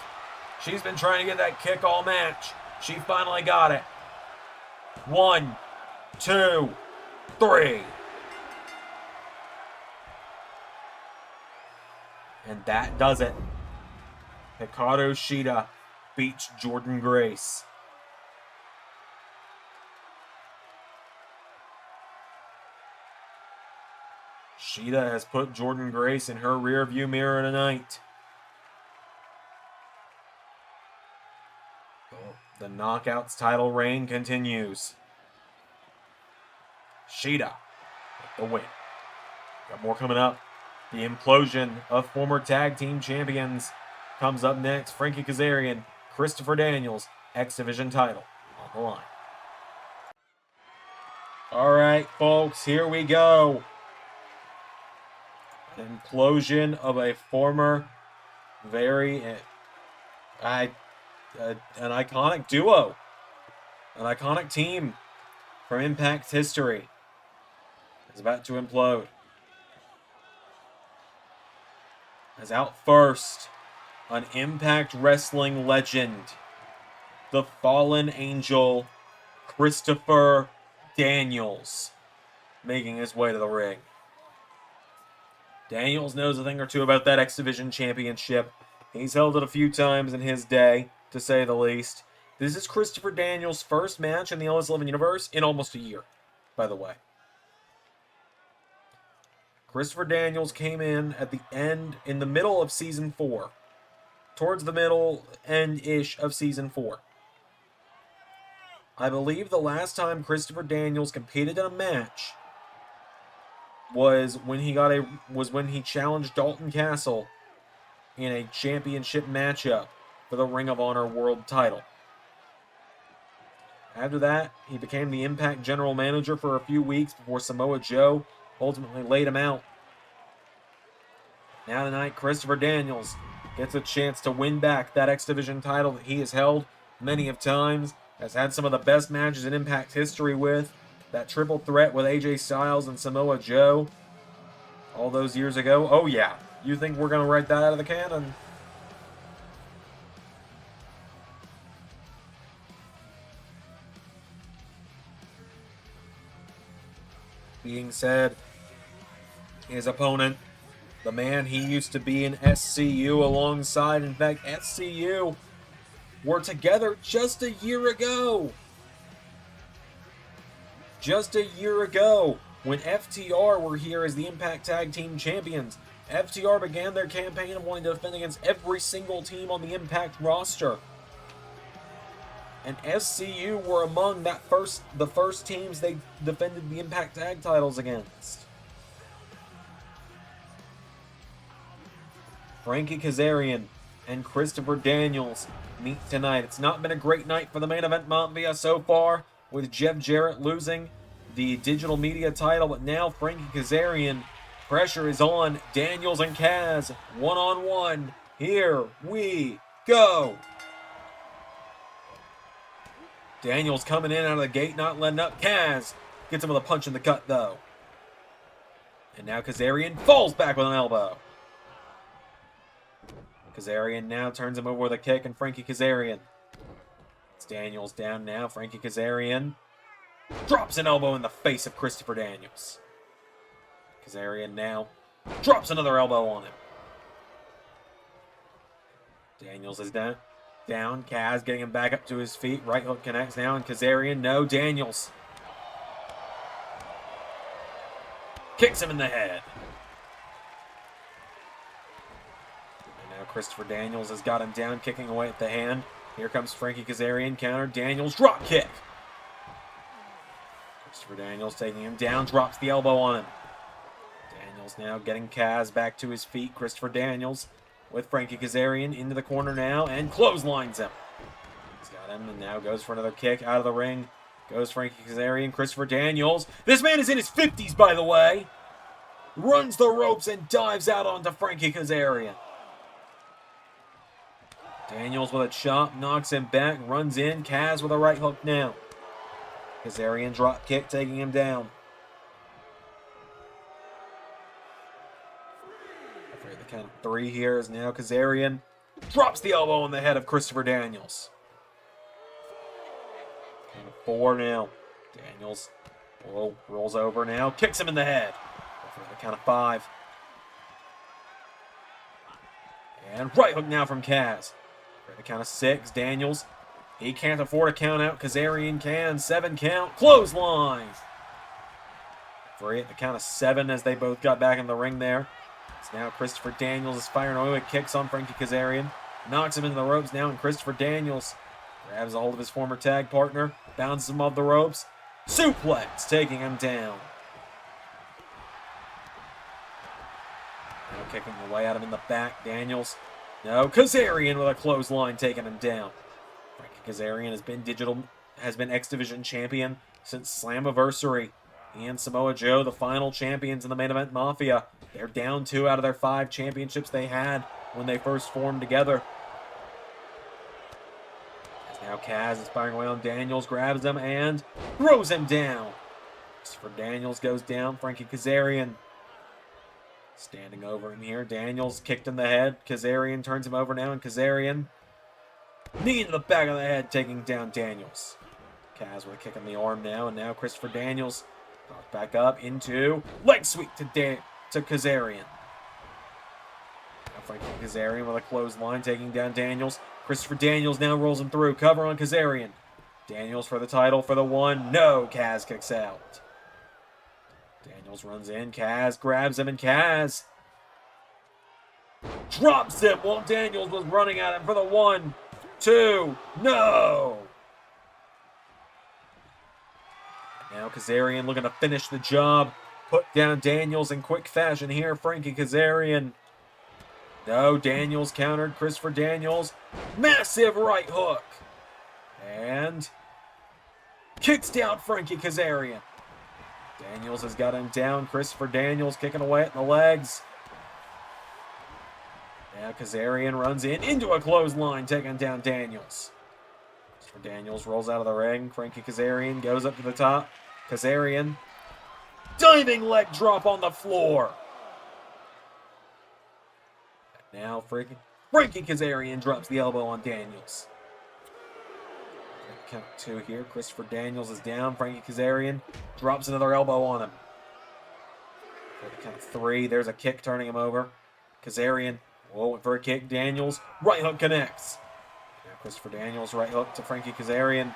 She's been trying to get that kick all match. She finally got it. 1, 2, 3. And that does it. Hikaru Shida beats Jordynne Grace. Shida has put Jordynne Grace in her rearview mirror tonight. The Knockouts title reign continues. Shida with the win. Got more coming up. The implosion of former tag team champions comes up next. Frankie Kazarian, Christopher Daniels, X Division title on the line. All right, folks, here we go. An implosion of a former, an iconic duo, an iconic team from Impact history is about to implode. As out first, an Impact Wrestling legend, the fallen angel, Christopher Daniels, making his way to the ring. Daniels knows a thing or two about that X Division Championship. He's held it a few times in his day, to say the least. This is Christopher Daniels' first match in the LS11 universe in almost a year, by the way. Christopher Daniels came in the middle of Season 4. Towards the middle end-ish of Season 4. I believe the last time Christopher Daniels competed in a match was when he challenged Dalton Castle in a championship matchup for the Ring of Honor World title. After that, he became the Impact General Manager for a few weeks before Samoa Joe ultimately laid him out. Now tonight, Christopher Daniels gets a chance to win back that X Division title that he has held many of times, has had some of the best matches in Impact history with, that triple threat with AJ Styles and Samoa Joe all those years ago. Oh yeah, you think we're going to write that out of the canon? Being said, his opponent, the man he used to be in SCU alongside, in fact, SCU were together just a year ago. Just a year ago, when FTR were here as the Impact Tag Team Champions. FTR began their campaign of wanting to defend against every single team on the Impact roster. And SCU were among the first teams they defended the Impact Tag titles against. Frankie Kazarian and Christopher Daniels meet tonight. It's not been a great night for the Main Event Mafia so far, with Jeff Jarrett losing the digital media title, but now Frankie Kazarian, pressure is on. Daniels and Kaz, one-on-one. Here we go. Daniels coming in out of the gate, not letting up. Kaz Gets him with a punch in the gut, though. And now Kazarian falls back with an elbow. Kazarian now turns him over with a kick, and Frankie Kazarian. It's Daniels down now. Frankie Kazarian drops an elbow in the face of Christopher Daniels. Kazarian now drops another elbow on him. Daniels is down. Kaz getting him back up to his feet. Right hook connects now, and Kazarian, no, Daniels kicks him in the head. And now Christopher Daniels has got him down, kicking away at the hand. Here comes Frankie Kazarian, counter. Daniels, drop kick. Christopher Daniels taking him down, drops the elbow on him. Daniels now getting Kaz back to his feet. Christopher Daniels with Frankie Kazarian into the corner now and clotheslines him. He's got him and now goes for another kick out of the ring. Goes Frankie Kazarian, Christopher Daniels. This man is in his 50s, by the way. Runs the ropes and dives out onto Frankie Kazarian. Daniels with a chop, knocks him back, runs in. Kaz with a right hook now. Kazarian drop kick, taking him down. After the count of 3 here is now Kazarian drops the elbow on the head of Christopher Daniels. Count of 4 now. Daniels rolls over now, kicks him in the head. After the count of 5. And right hook now from Kaz. For the count of 6, Daniels. He can't afford a count out. Kazarian can. 7 count. Clothesline. 3 at the count of 7 as they both got back in the ring there. It's now Christopher Daniels is firing away with kicks on Frankie Kazarian. Knocks him into the ropes now, and Christopher Daniels grabs a hold of his former tag partner. Bounces him off the ropes. Suplex, taking him down. Now kicking away at him in the back. Daniels. No, Kazarian with a clothesline taking him down. Frankie Kazarian has been X Division champion since Slammiversary. He and Samoa Joe, the final champions in the Main Event Mafia. They're down 2 out of their 5 championships they had when they first formed together. As now Kaz is firing away on Daniels, grabs him and throws him down. Christopher Daniels goes down. Frankie Kazarian standing over him here. Daniels kicked in the head. Kazarian turns him over now, and Kazarian knee to the back of the head, taking down Daniels. Kaz with a kick in the arm now, and now Christopher Daniels brought back up into leg sweep to Kazarian. Now Frankie Kazarian with a clothesline, taking down Daniels. Christopher Daniels now rolls him through. Cover on Kazarian. Daniels for the title for the 1. No, Kaz kicks out. Daniels runs in. Kaz grabs him, and Kaz drops him while Daniels was running at him for the 1, 2, no! Now Kazarian looking to finish the job. Put down Daniels in quick fashion here. Frankie Kazarian. No, Daniels countered. Christopher Daniels. Massive right hook. And kicks down Frankie Kazarian. Daniels has got him down. Christopher Daniels kicking away at the legs. Now Kazarian runs in into a clothesline, taking down Daniels. Christopher Daniels rolls out of the ring. Frankie Kazarian goes up to the top. Kazarian, diving leg drop on the floor. Now Frankie Kazarian drops the elbow on Daniels. Count 2 here. Christopher Daniels is down. Frankie Kazarian drops another elbow on him. For the count of 3, there's a kick turning him over. Kazarian, went for a kick. Daniels, right hook connects. Now Christopher Daniels, right hook to Frankie Kazarian.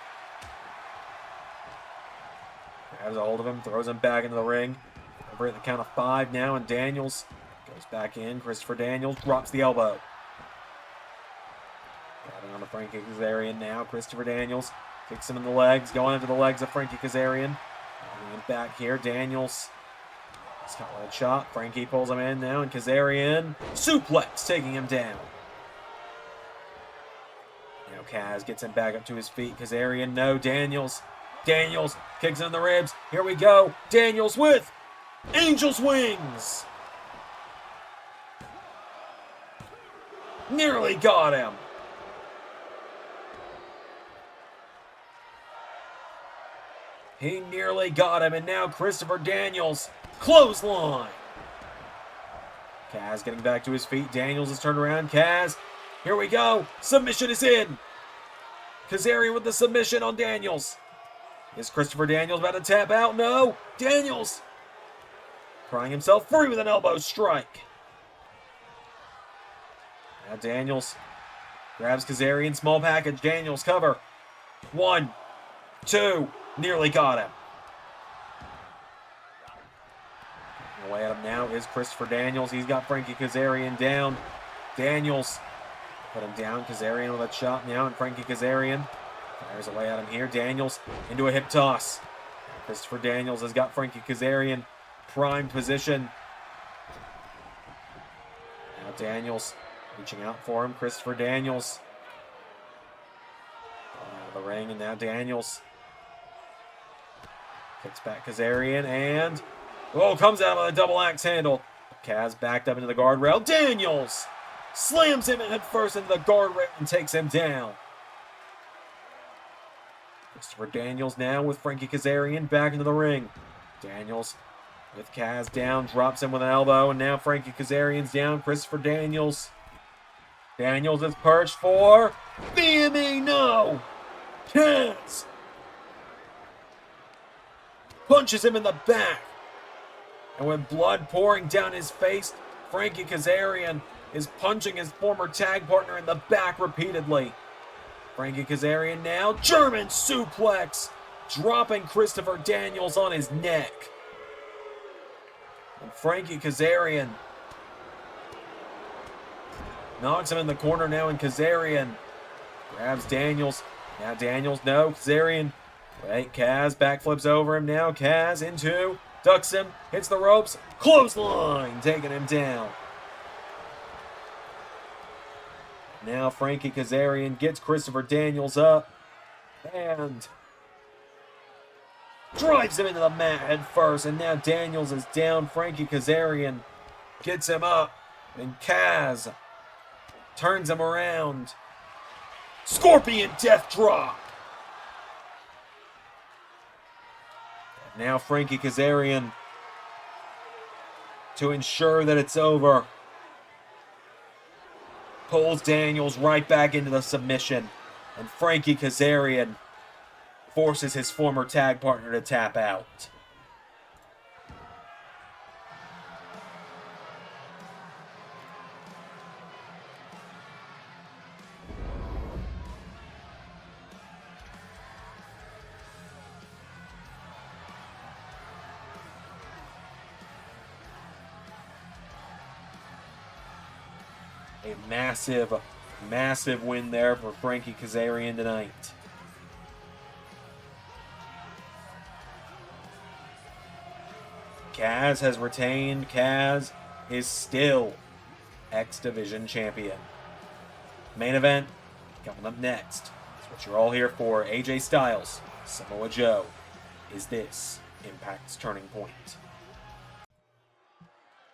Grabs a hold of him, throws him back into the ring. Over at the count of 5 now, and Daniels goes back in. Christopher Daniels drops the elbow. Grabbing on to Frankie Kazarian now. Christopher Daniels kicks him in the legs, going into the legs of Frankie Kazarian. Bringing him back here. Daniels has got a chop. Frankie pulls him in now, and Kazarian suplex, taking him down. Now Kaz gets him back up to his feet. Kazarian, no. Daniels kicks him in the ribs. Here we go. Daniels with Angel's Wings. Nearly got him. He nearly got him, and now Christopher Daniels, clothesline. Kaz getting back to his feet. Daniels is turned around. Kaz, here we go. Submission is in. Kazarian with the submission on Daniels. Is Christopher Daniels about to tap out? No. Daniels crying himself free with an elbow strike. Now Daniels grabs Kazarian, small package. Daniels cover. 1, 2, nearly got him. Away at him now is Christopher Daniels. He's got Frankie Kazarian down. Daniels put him down. Kazarian with a chop now, and Frankie Kazarian fires away at him here. Daniels into a hip toss. Christopher Daniels has got Frankie Kazarian prime position. Now Daniels reaching out for him. Christopher Daniels out of the ring, and now Daniels kicks back Kazarian, and comes out with a double axe handle. Kaz backed up into the guardrail. Daniels slams him head first into the guardrail and takes him down. Christopher Daniels now with Frankie Kazarian back into the ring. Daniels with Kaz down, drops him with an elbow, and now Frankie Kazarian's down. Christopher Daniels. Daniels is perched for BME, no! Kaz punches him in the back. And with blood pouring down his face, Frankie Kazarian is punching his former tag partner in the back repeatedly. Frankie Kazarian now, German suplex, dropping Christopher Daniels on his neck. And Frankie Kazarian knocks him in the corner now, and Kazarian grabs Daniels. Now Daniels, no, Kazarian. Wait, Kaz backflips over him now. Kaz into, ducks him, hits the ropes, clothesline, taking him down. Now Frankie Kazarian gets Christopher Daniels up and drives him into the mat head first, and now Daniels is down. Frankie Kazarian gets him up, and Kaz turns him around. Scorpion death drop. Now Frankie Kazarian, to ensure that it's over, pulls Daniels right back into the submission, and Frankie Kazarian forces his former tag partner to tap out. A massive, massive win there for Frankie Kazarian tonight. Kaz has retained. Kaz is still X Division champion. Main event coming up next. That's what you're all here for. AJ Styles, Samoa Joe. Is this Impact's turning point?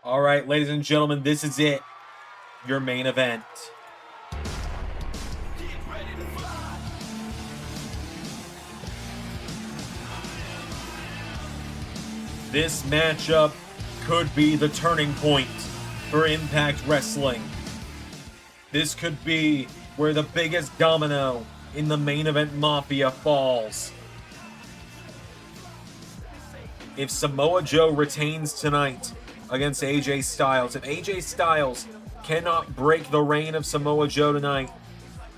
All right, ladies and gentlemen, this is it. Your main event. This matchup could be the turning point for Impact Wrestling. This could be where the biggest domino in the Main Event Mafia falls. If Samoa Joe retains tonight against AJ Styles, if AJ Styles cannot break the reign of Samoa Joe tonight,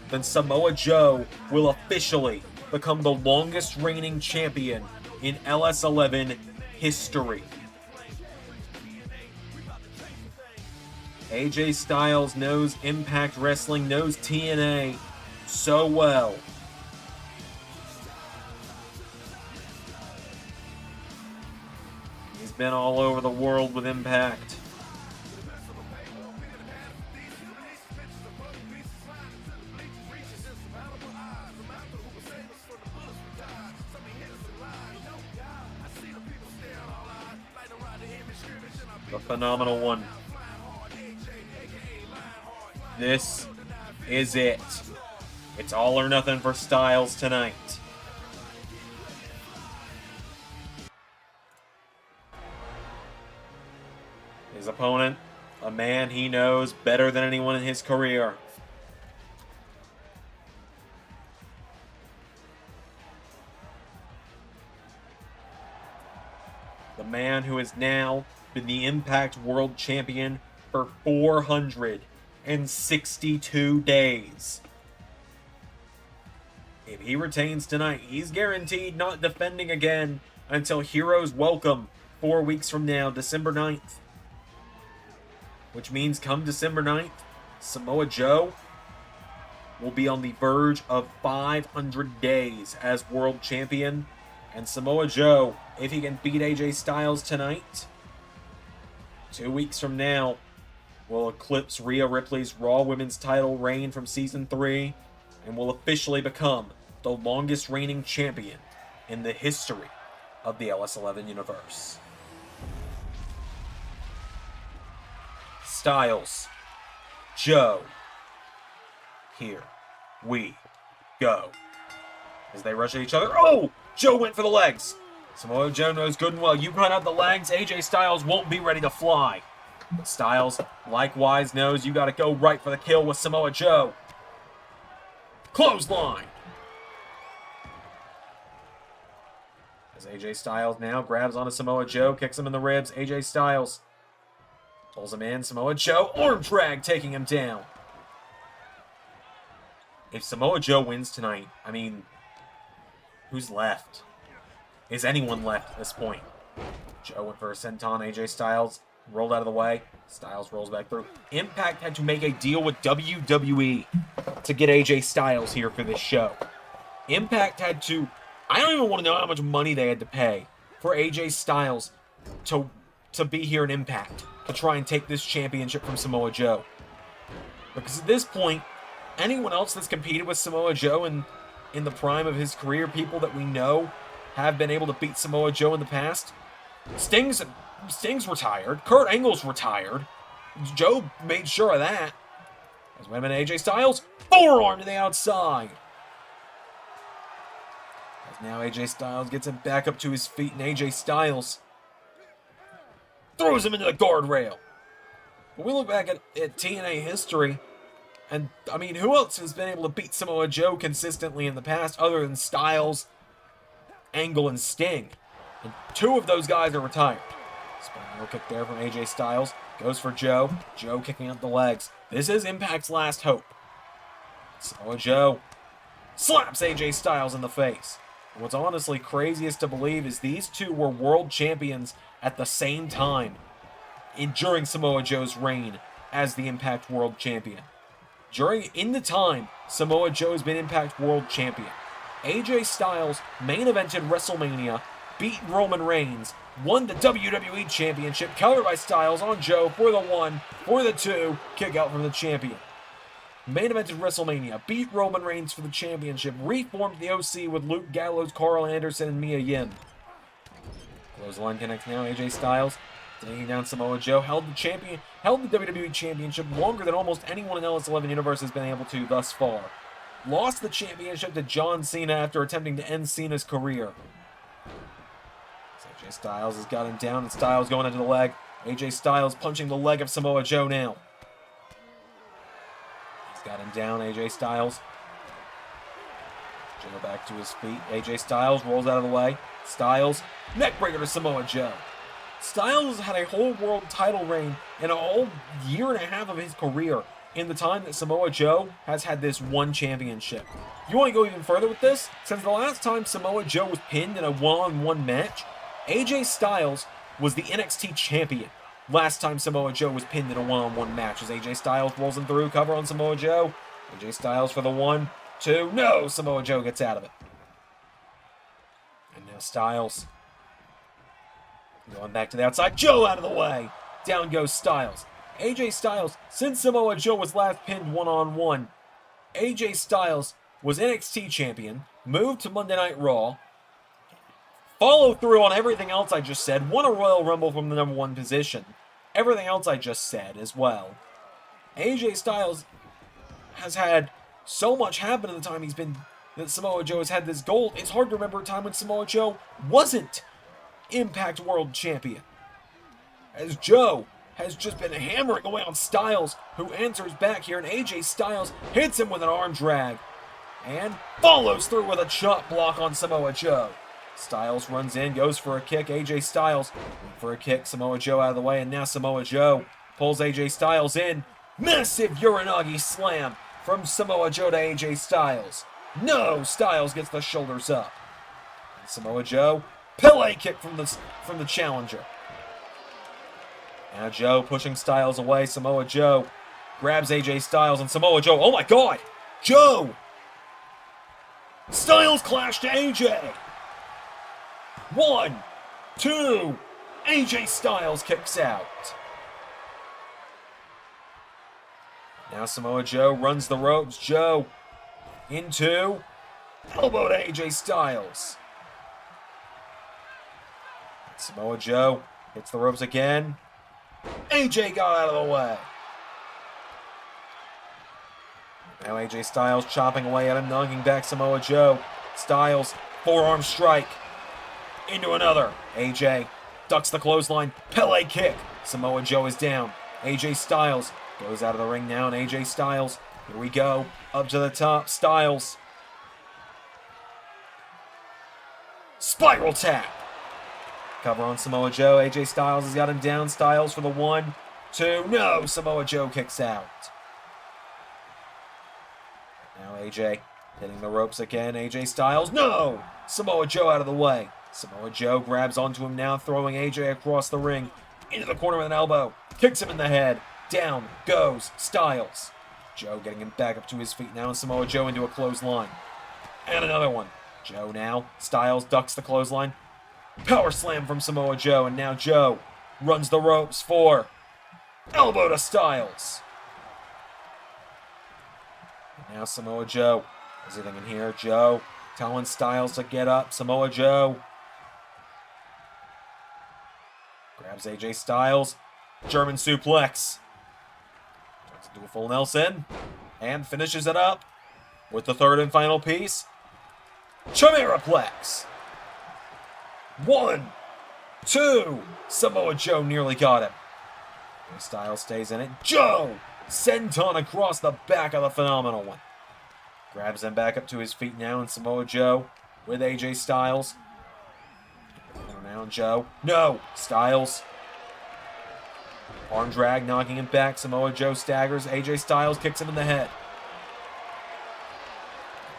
then Samoa Joe will officially become the longest reigning champion in LS11 history. AJ Styles knows Impact Wrestling, knows TNA so well. He's been all over the world with Impact. The phenomenal one. This is it. It's all or nothing for Styles tonight. His opponent, a man he knows better than anyone in his career. The man who has now been the Impact World Champion for 462 days. If he retains tonight, he's guaranteed not defending again until Heroes Welcome 4 weeks from now, December 9th. Which means come December 9th, Samoa Joe will be on the verge of 500 days as World Champion. And Samoa Joe, if he can beat AJ Styles tonight, 2 weeks from now, will eclipse Rhea Ripley's Raw Women's title reign from Season 3 and will officially become the longest reigning champion in the history of the LS11 universe. Styles, Joe, here we go. As they rush at each other. Oh! Joe went for the legs. Samoa Joe knows good and well, you cut out the legs, AJ Styles won't be ready to fly. But Styles likewise knows you gotta go right for the kill with Samoa Joe. Clothesline. As AJ Styles now grabs onto Samoa Joe, kicks him in the ribs. AJ Styles pulls him in. Samoa Joe, arm drag, taking him down. If Samoa Joe wins tonight, I mean, who's left? Is anyone left at this point? Joe went for a senton. AJ Styles rolled out of the way. Styles rolls back through. Impact had to make a deal with WWE to get AJ Styles here for this show. Impact had to... I don't even want to know how much money they had to pay for AJ Styles to be here in Impact to try and take this championship from Samoa Joe. Because at this point, anyone else that's competed with Samoa Joe in the prime of his career, people that we know have been able to beat Samoa Joe in the past, Sting's retired. Kurt Angle's retired. Joe made sure of that. As women AJ Styles, forearm to the outside. As now AJ Styles gets him back up to his feet, and AJ Styles throws him into the guardrail. When we look back at TNA history, and I mean, who else has been able to beat Samoa Joe consistently in the past other than Styles, Angle, and Sting? And two of those guys are retired. Spinning heel kick there from AJ Styles. Goes for Joe. Joe kicking up the legs. This is Impact's last hope. Samoa Joe slaps AJ Styles in the face. And what's honestly craziest to believe is these two were world champions at the same time during Samoa Joe's reign as the Impact World Champion. In the time Samoa Joe has been Impact World Champion, AJ Styles main evented WrestleMania, beat Roman Reigns, won the WWE Championship, countered by Styles on Joe for the 1, for the 2, kick out from the champion. Main evented WrestleMania, beat Roman Reigns for the championship, reformed the OC with Luke Gallows, Carl Anderson, and Mia Yim. Clothesline connects now, AJ Styles taking down Samoa Joe, held the WWE Championship longer than almost anyone in LS11 Universe has been able to thus far. Lost the championship to John Cena after attempting to end Cena's career. AJ Styles has got him down, and Styles going into the leg. AJ Styles punching the leg of Samoa Joe now. He's got him down, AJ Styles. Joe back to his feet. AJ Styles rolls out of the way. Styles, neckbreaker to Samoa Joe. Styles had a whole world title reign in a whole year and a half of his career in the time that Samoa Joe has had this one championship. You want to go even further with this? Since the last time Samoa Joe was pinned in a one-on-one match, AJ Styles was the NXT champion. Last time Samoa Joe was pinned in a one-on-one match as AJ Styles rolls him through, cover on Samoa Joe. AJ Styles for the 1, 2, no! Samoa Joe gets out of it. And now Styles going back to the outside. Joe out of the way. Down goes Styles. AJ Styles, since Samoa Joe was last pinned one-on-one, AJ Styles was NXT champion, moved to Monday Night Raw, follow through on everything else I just said, won a Royal Rumble from the number 1 position. Everything else I just said as well. AJ Styles has had so much happen in the time that Samoa Joe has had this gold. It's hard to remember a time when Samoa Joe wasn't Impact World Champion. As Joe has just been hammering away on Styles, who answers back here, and AJ Styles hits him with an arm drag and follows through with a chop block on Samoa Joe. Styles runs in, goes for a kick. AJ Styles for a kick. Samoa Joe out of the way, and now Samoa Joe pulls AJ Styles in. Massive Uranagi slam from Samoa Joe to AJ Styles. No, Styles gets the shoulders up. And Samoa Joe, Pele kick from the challenger. Now Joe pushing Styles away. Samoa Joe grabs AJ Styles, and Samoa Joe, oh my God, Joe! Styles clash to AJ. 1, 2, AJ Styles kicks out. Now Samoa Joe runs the ropes. Joe into elbow to AJ Styles. Samoa Joe hits the ropes again. AJ got out of the way. Now AJ Styles chopping away at him, knocking back Samoa Joe. Styles, forearm strike. Into another. AJ ducks the clothesline. Pele kick. Samoa Joe is down. AJ Styles goes out of the ring now, and AJ Styles, here we go. Up to the top. Styles. Spiral tap. Cover on Samoa Joe. AJ Styles has got him down. Styles for the 1, 2. No! Samoa Joe kicks out. Now AJ hitting the ropes again. AJ Styles. No! Samoa Joe out of the way. Samoa Joe grabs onto him now, throwing AJ across the ring. Into the corner with an elbow. Kicks him in the head. Down goes Styles. Joe getting him back up to his feet now, and Samoa Joe into a clothesline. And another one. Joe now. Styles ducks the clothesline. Power slam from Samoa Joe, and now Joe runs the ropes for elbow to Styles. And now Samoa Joe. Is he thinking here? Joe telling Styles to get up. Samoa Joe grabs AJ Styles. German suplex. Turns into a full Nelson. And finishes it up with the third and final piece. Chimeraplex. 1, 2. Samoa Joe nearly got him. AJ Styles stays in it. Joe! Senton across the back of the Phenomenal One. Grabs him back up to his feet now, and Samoa Joe with AJ Styles. Now Joe. No! Styles. Arm drag, knocking him back. Samoa Joe staggers. AJ Styles kicks him in the head.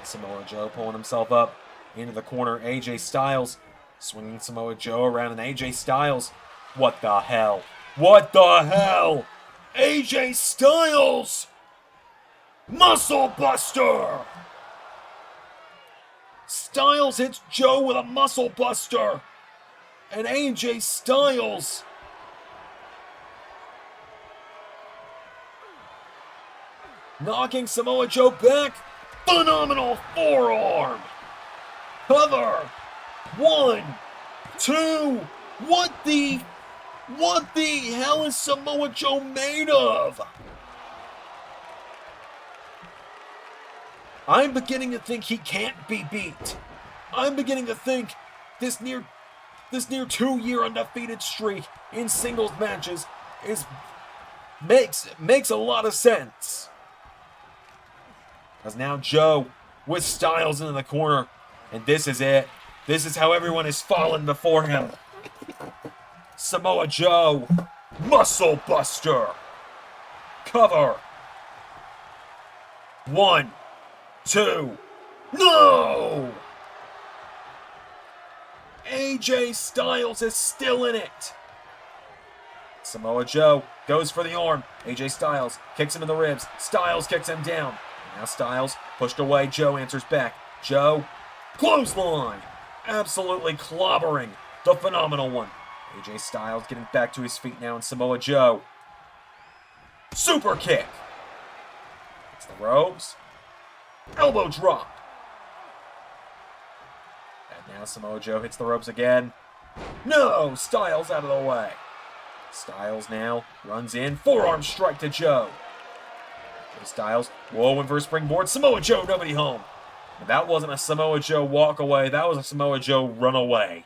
Samoa Joe pulling himself up into the corner. AJ Styles swinging Samoa Joe around, and AJ Styles. What the hell? What the hell? AJ Styles! Muscle Buster! Styles hits Joe with a Muscle Buster. And AJ Styles knocking Samoa Joe back. Phenomenal forearm. Cover. 1, 2. What the hell is Samoa Joe made of? I'm beginning to think he can't be beat. I'm beginning to think this near 2-year undefeated streak in singles matches makes a lot of sense. Because now Joe with Styles in the corner, and this is it. This is how everyone has fallen before him. Samoa Joe, Muscle Buster. Cover. 1, 2. No! AJ Styles is still in it. Samoa Joe goes for the arm. AJ Styles kicks him in the ribs. Styles kicks him down. Now Styles pushed away. Joe answers back. Joe, clothesline. Absolutely clobbering the Phenomenal One. AJ Styles getting back to his feet now, and Samoa Joe. Super kick. It's the ropes. Elbow drop. And now Samoa Joe hits the ropes again. No! Styles out of the way. Styles now runs in. Forearm strike to Joe. Styles, whoa, went for a springboard. Samoa Joe, nobody home. And that wasn't a Samoa Joe walk away. That was a Samoa Joe run away.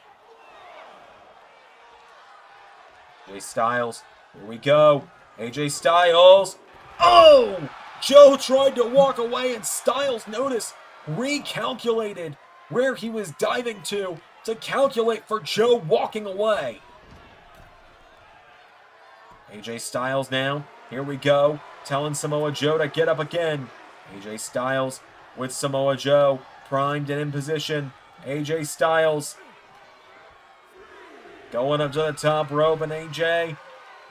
AJ Styles Here we go. AJ Styles. Oh! Joe tried to walk away and Styles, notice, recalculated where he was diving to calculate for Joe walking away. AJ Styles now. Here we go. Telling Samoa Joe to get up again. AJ Styles with Samoa Joe. Primed and in position. AJ Styles going up to the top rope, and AJ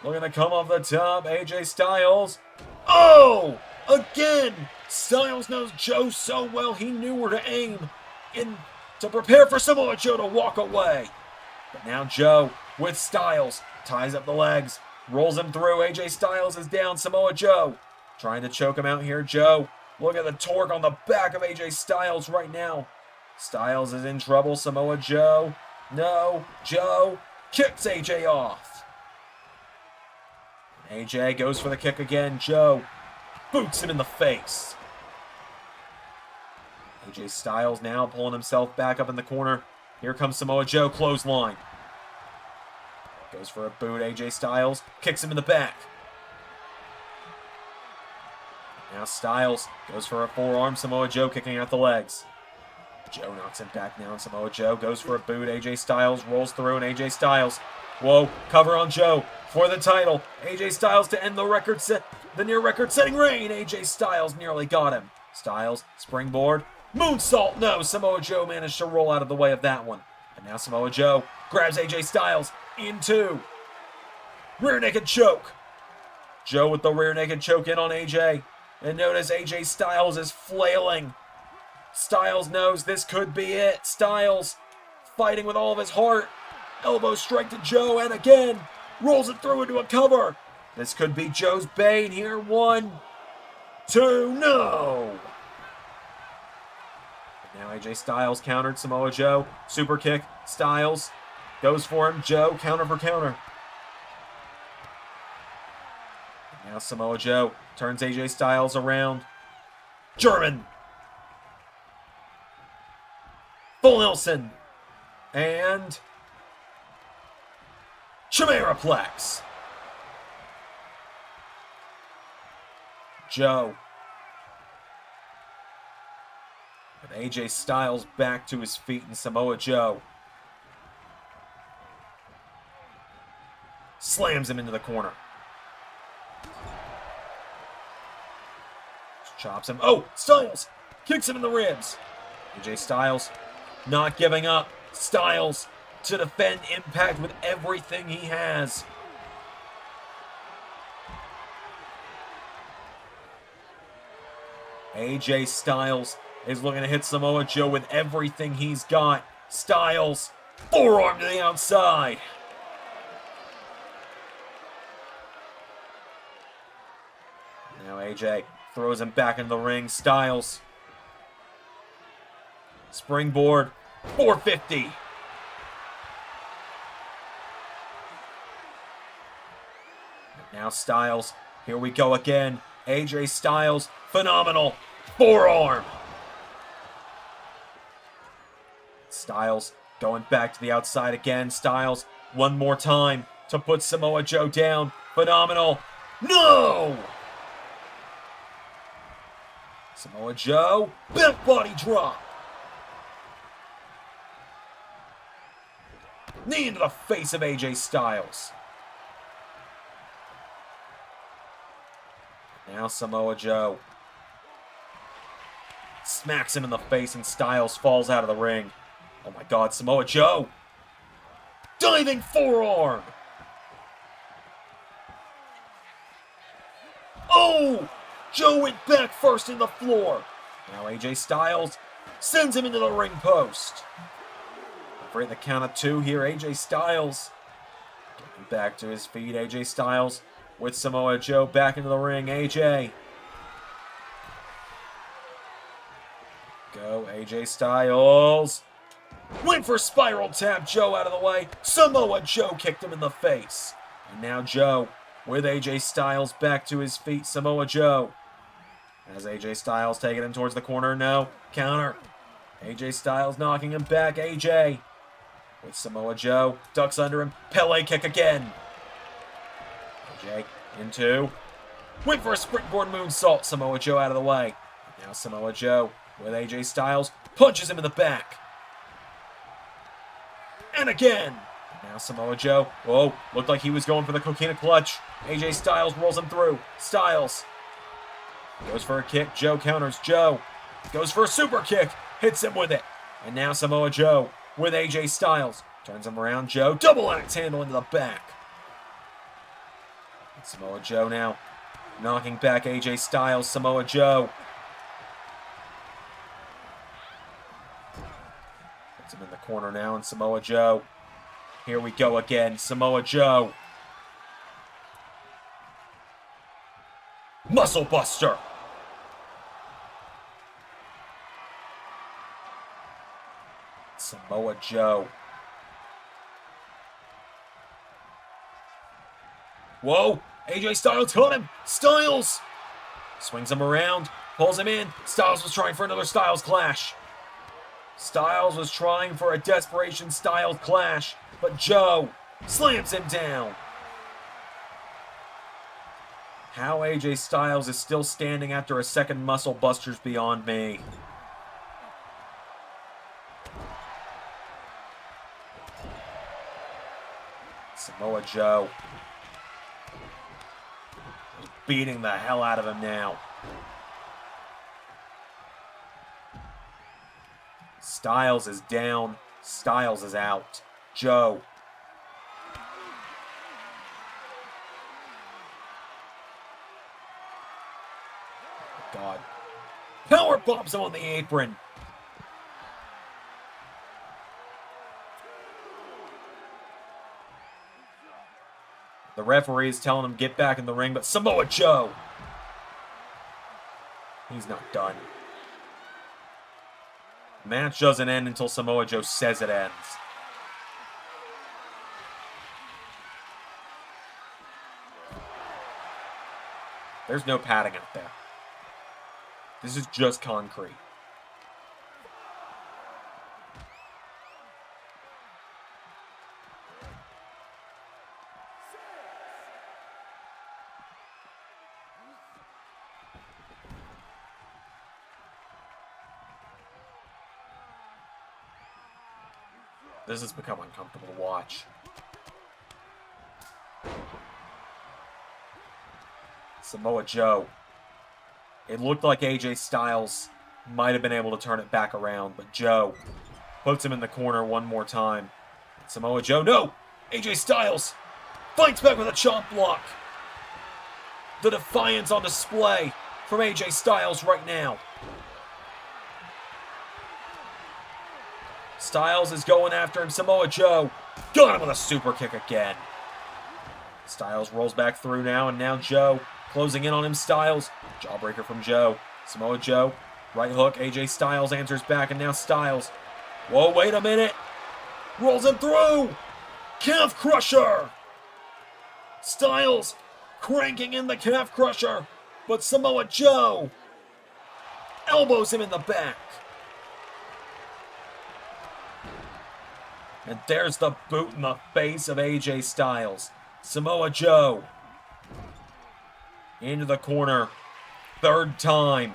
looking to come off the top. AJ Styles. Oh! Again! Styles knows Joe so well, he knew where to aim to prepare for Samoa Joe to walk away. But now Joe with Styles ties up the legs, rolls him through. AJ Styles is down. Samoa Joe trying to choke him out here. Joe, look at the torque on the back of AJ Styles right now. Styles is in trouble. Samoa Joe. No. Joe kicks AJ off. AJ goes for the kick again. Joe boots him in the face. AJ Styles now pulling himself back up in the corner. Here comes Samoa Joe, clothesline. Goes for a boot. AJ Styles kicks him in the back. Now Styles goes for a forearm. Samoa Joe kicking out the legs. Joe knocks him back now, and Samoa Joe goes for a boot. AJ Styles rolls through, and AJ Styles. Whoa, cover on Joe for the title. AJ Styles to end the near record-setting reign. AJ Styles nearly got him. Styles, springboard, moonsault. No, Samoa Joe managed to roll out of the way of that one. And now Samoa Joe grabs AJ Styles into rear naked choke. Joe with the rear naked choke in on AJ. And notice AJ Styles is flailing. Styles knows this could be it. Styles fighting with all of his heart. Elbow strike to Joe, and again rolls it through into a cover. This could be Joe's bane here. 1, 2, no! Now AJ Styles countered Samoa Joe. Super kick. Styles goes for him. Joe counter for counter. Now Samoa Joe turns AJ Styles around. German. Full Nelson. And Chimeraplex. Joe. With AJ Styles back to his feet, and Samoa Joe slams him into the corner. Chops him. Oh, Styles kicks him in the ribs. AJ Styles not giving up. Styles to defend Impact with everything he has. AJ Styles is looking to hit Samoa Joe with everything he's got. Styles, forearm to the outside. Now AJ throws him back into the ring. Styles. Springboard. 450. Now Styles. Here we go again. AJ Styles. Phenomenal. Forearm. Styles going back to the outside again. Styles one more time to put Samoa Joe down. Phenomenal. No! Samoa Joe. Back body drop. Knee into the face of AJ Styles. Now Samoa Joe smacks him in the face, and Styles falls out of the ring. Oh my God, Samoa Joe. Diving forearm. Oh! Joe went back first in the floor. Now AJ Styles sends him into the ring post. For the count of 2 here, AJ Styles getting back to his feet. AJ Styles with Samoa Joe back into the ring. AJ. Go, AJ Styles. Went for spiral tap. Joe out of the way. Samoa Joe kicked him in the face. And now Joe with AJ Styles back to his feet. Samoa Joe. As AJ Styles taking him towards the corner. No. Counter. AJ Styles knocking him back. AJ. With Samoa Joe, ducks under him, Pele kick again. AJ into. Went for a springboard moonsault. Samoa Joe out of the way. Now Samoa Joe with AJ Styles. Punches him in the back. And again. Now Samoa Joe. Whoa, looked like he was going for the coquina clutch. AJ Styles rolls him through. Styles goes for a kick. Joe counters. Joe goes for a super kick. Hits him with it. And now Samoa Joe with AJ Styles. Turns him around. Joe. Double axe handle into the back. And Samoa Joe now knocking back AJ Styles. Samoa Joe. Puts him in the corner now. And Samoa Joe. Here we go again. Samoa Joe. Muscle Buster. Samoa Joe. Whoa! AJ Styles caught him! Styles! Swings him around, pulls him in. Styles was trying for another Styles clash. Styles was trying for a desperation Styles clash, but Joe slams him down. How AJ Styles is still standing after a second Muscle Buster's beyond me. Samoa Joe is beating the hell out of him now. Styles is down. Styles is out. Joe. God. Power bombs him on the apron. The referee is telling him get back in the ring, but Samoa Joe, he's not done. The match doesn't end until Samoa Joe says it ends. There's no padding out there. This is just concrete. This has become uncomfortable to watch. Samoa Joe. It looked like AJ Styles might have been able to turn it back around, but Joe puts him in the corner one more time. Samoa Joe, no! AJ Styles fights back with a chomp block. The defiance on display from AJ Styles right now. Styles is going after him. Samoa Joe got him with a super kick again. Styles rolls back through now, and now Joe closing in on him. Styles, jawbreaker from Joe. Samoa Joe, right hook. AJ Styles answers back, and now Styles. Whoa, wait a minute. Rolls him through. Calf crusher. Styles cranking in the calf crusher, but Samoa Joe elbows him in the back. And there's the boot in the face of AJ Styles. Samoa Joe into the corner. Third time.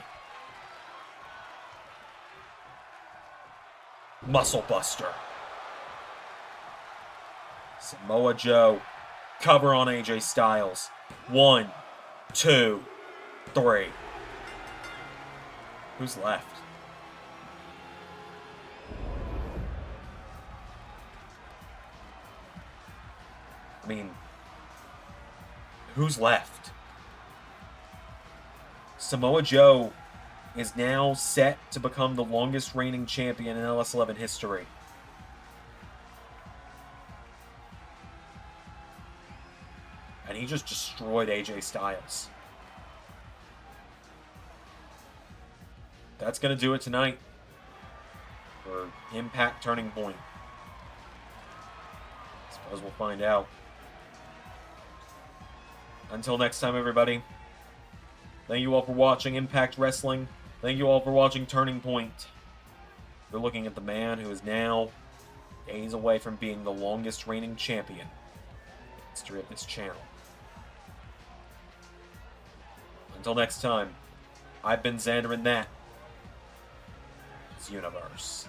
Muscle Buster. Samoa Joe. Cover on AJ Styles. 1, 2, 3. Who's left? I mean, who's left? Samoa Joe is now set to become the longest reigning champion in LS11 history. And he just destroyed AJ Styles. That's going to do it tonight for Impact Turning Point. I suppose we'll find out. Until next time, everybody. Thank you all for watching Impact Wrestling. Thank you all for watching Turning Point. We're looking at the man who is now days away from being the longest reigning champion in the history of this channel. Until next time, I've been Xander, and that is Universe.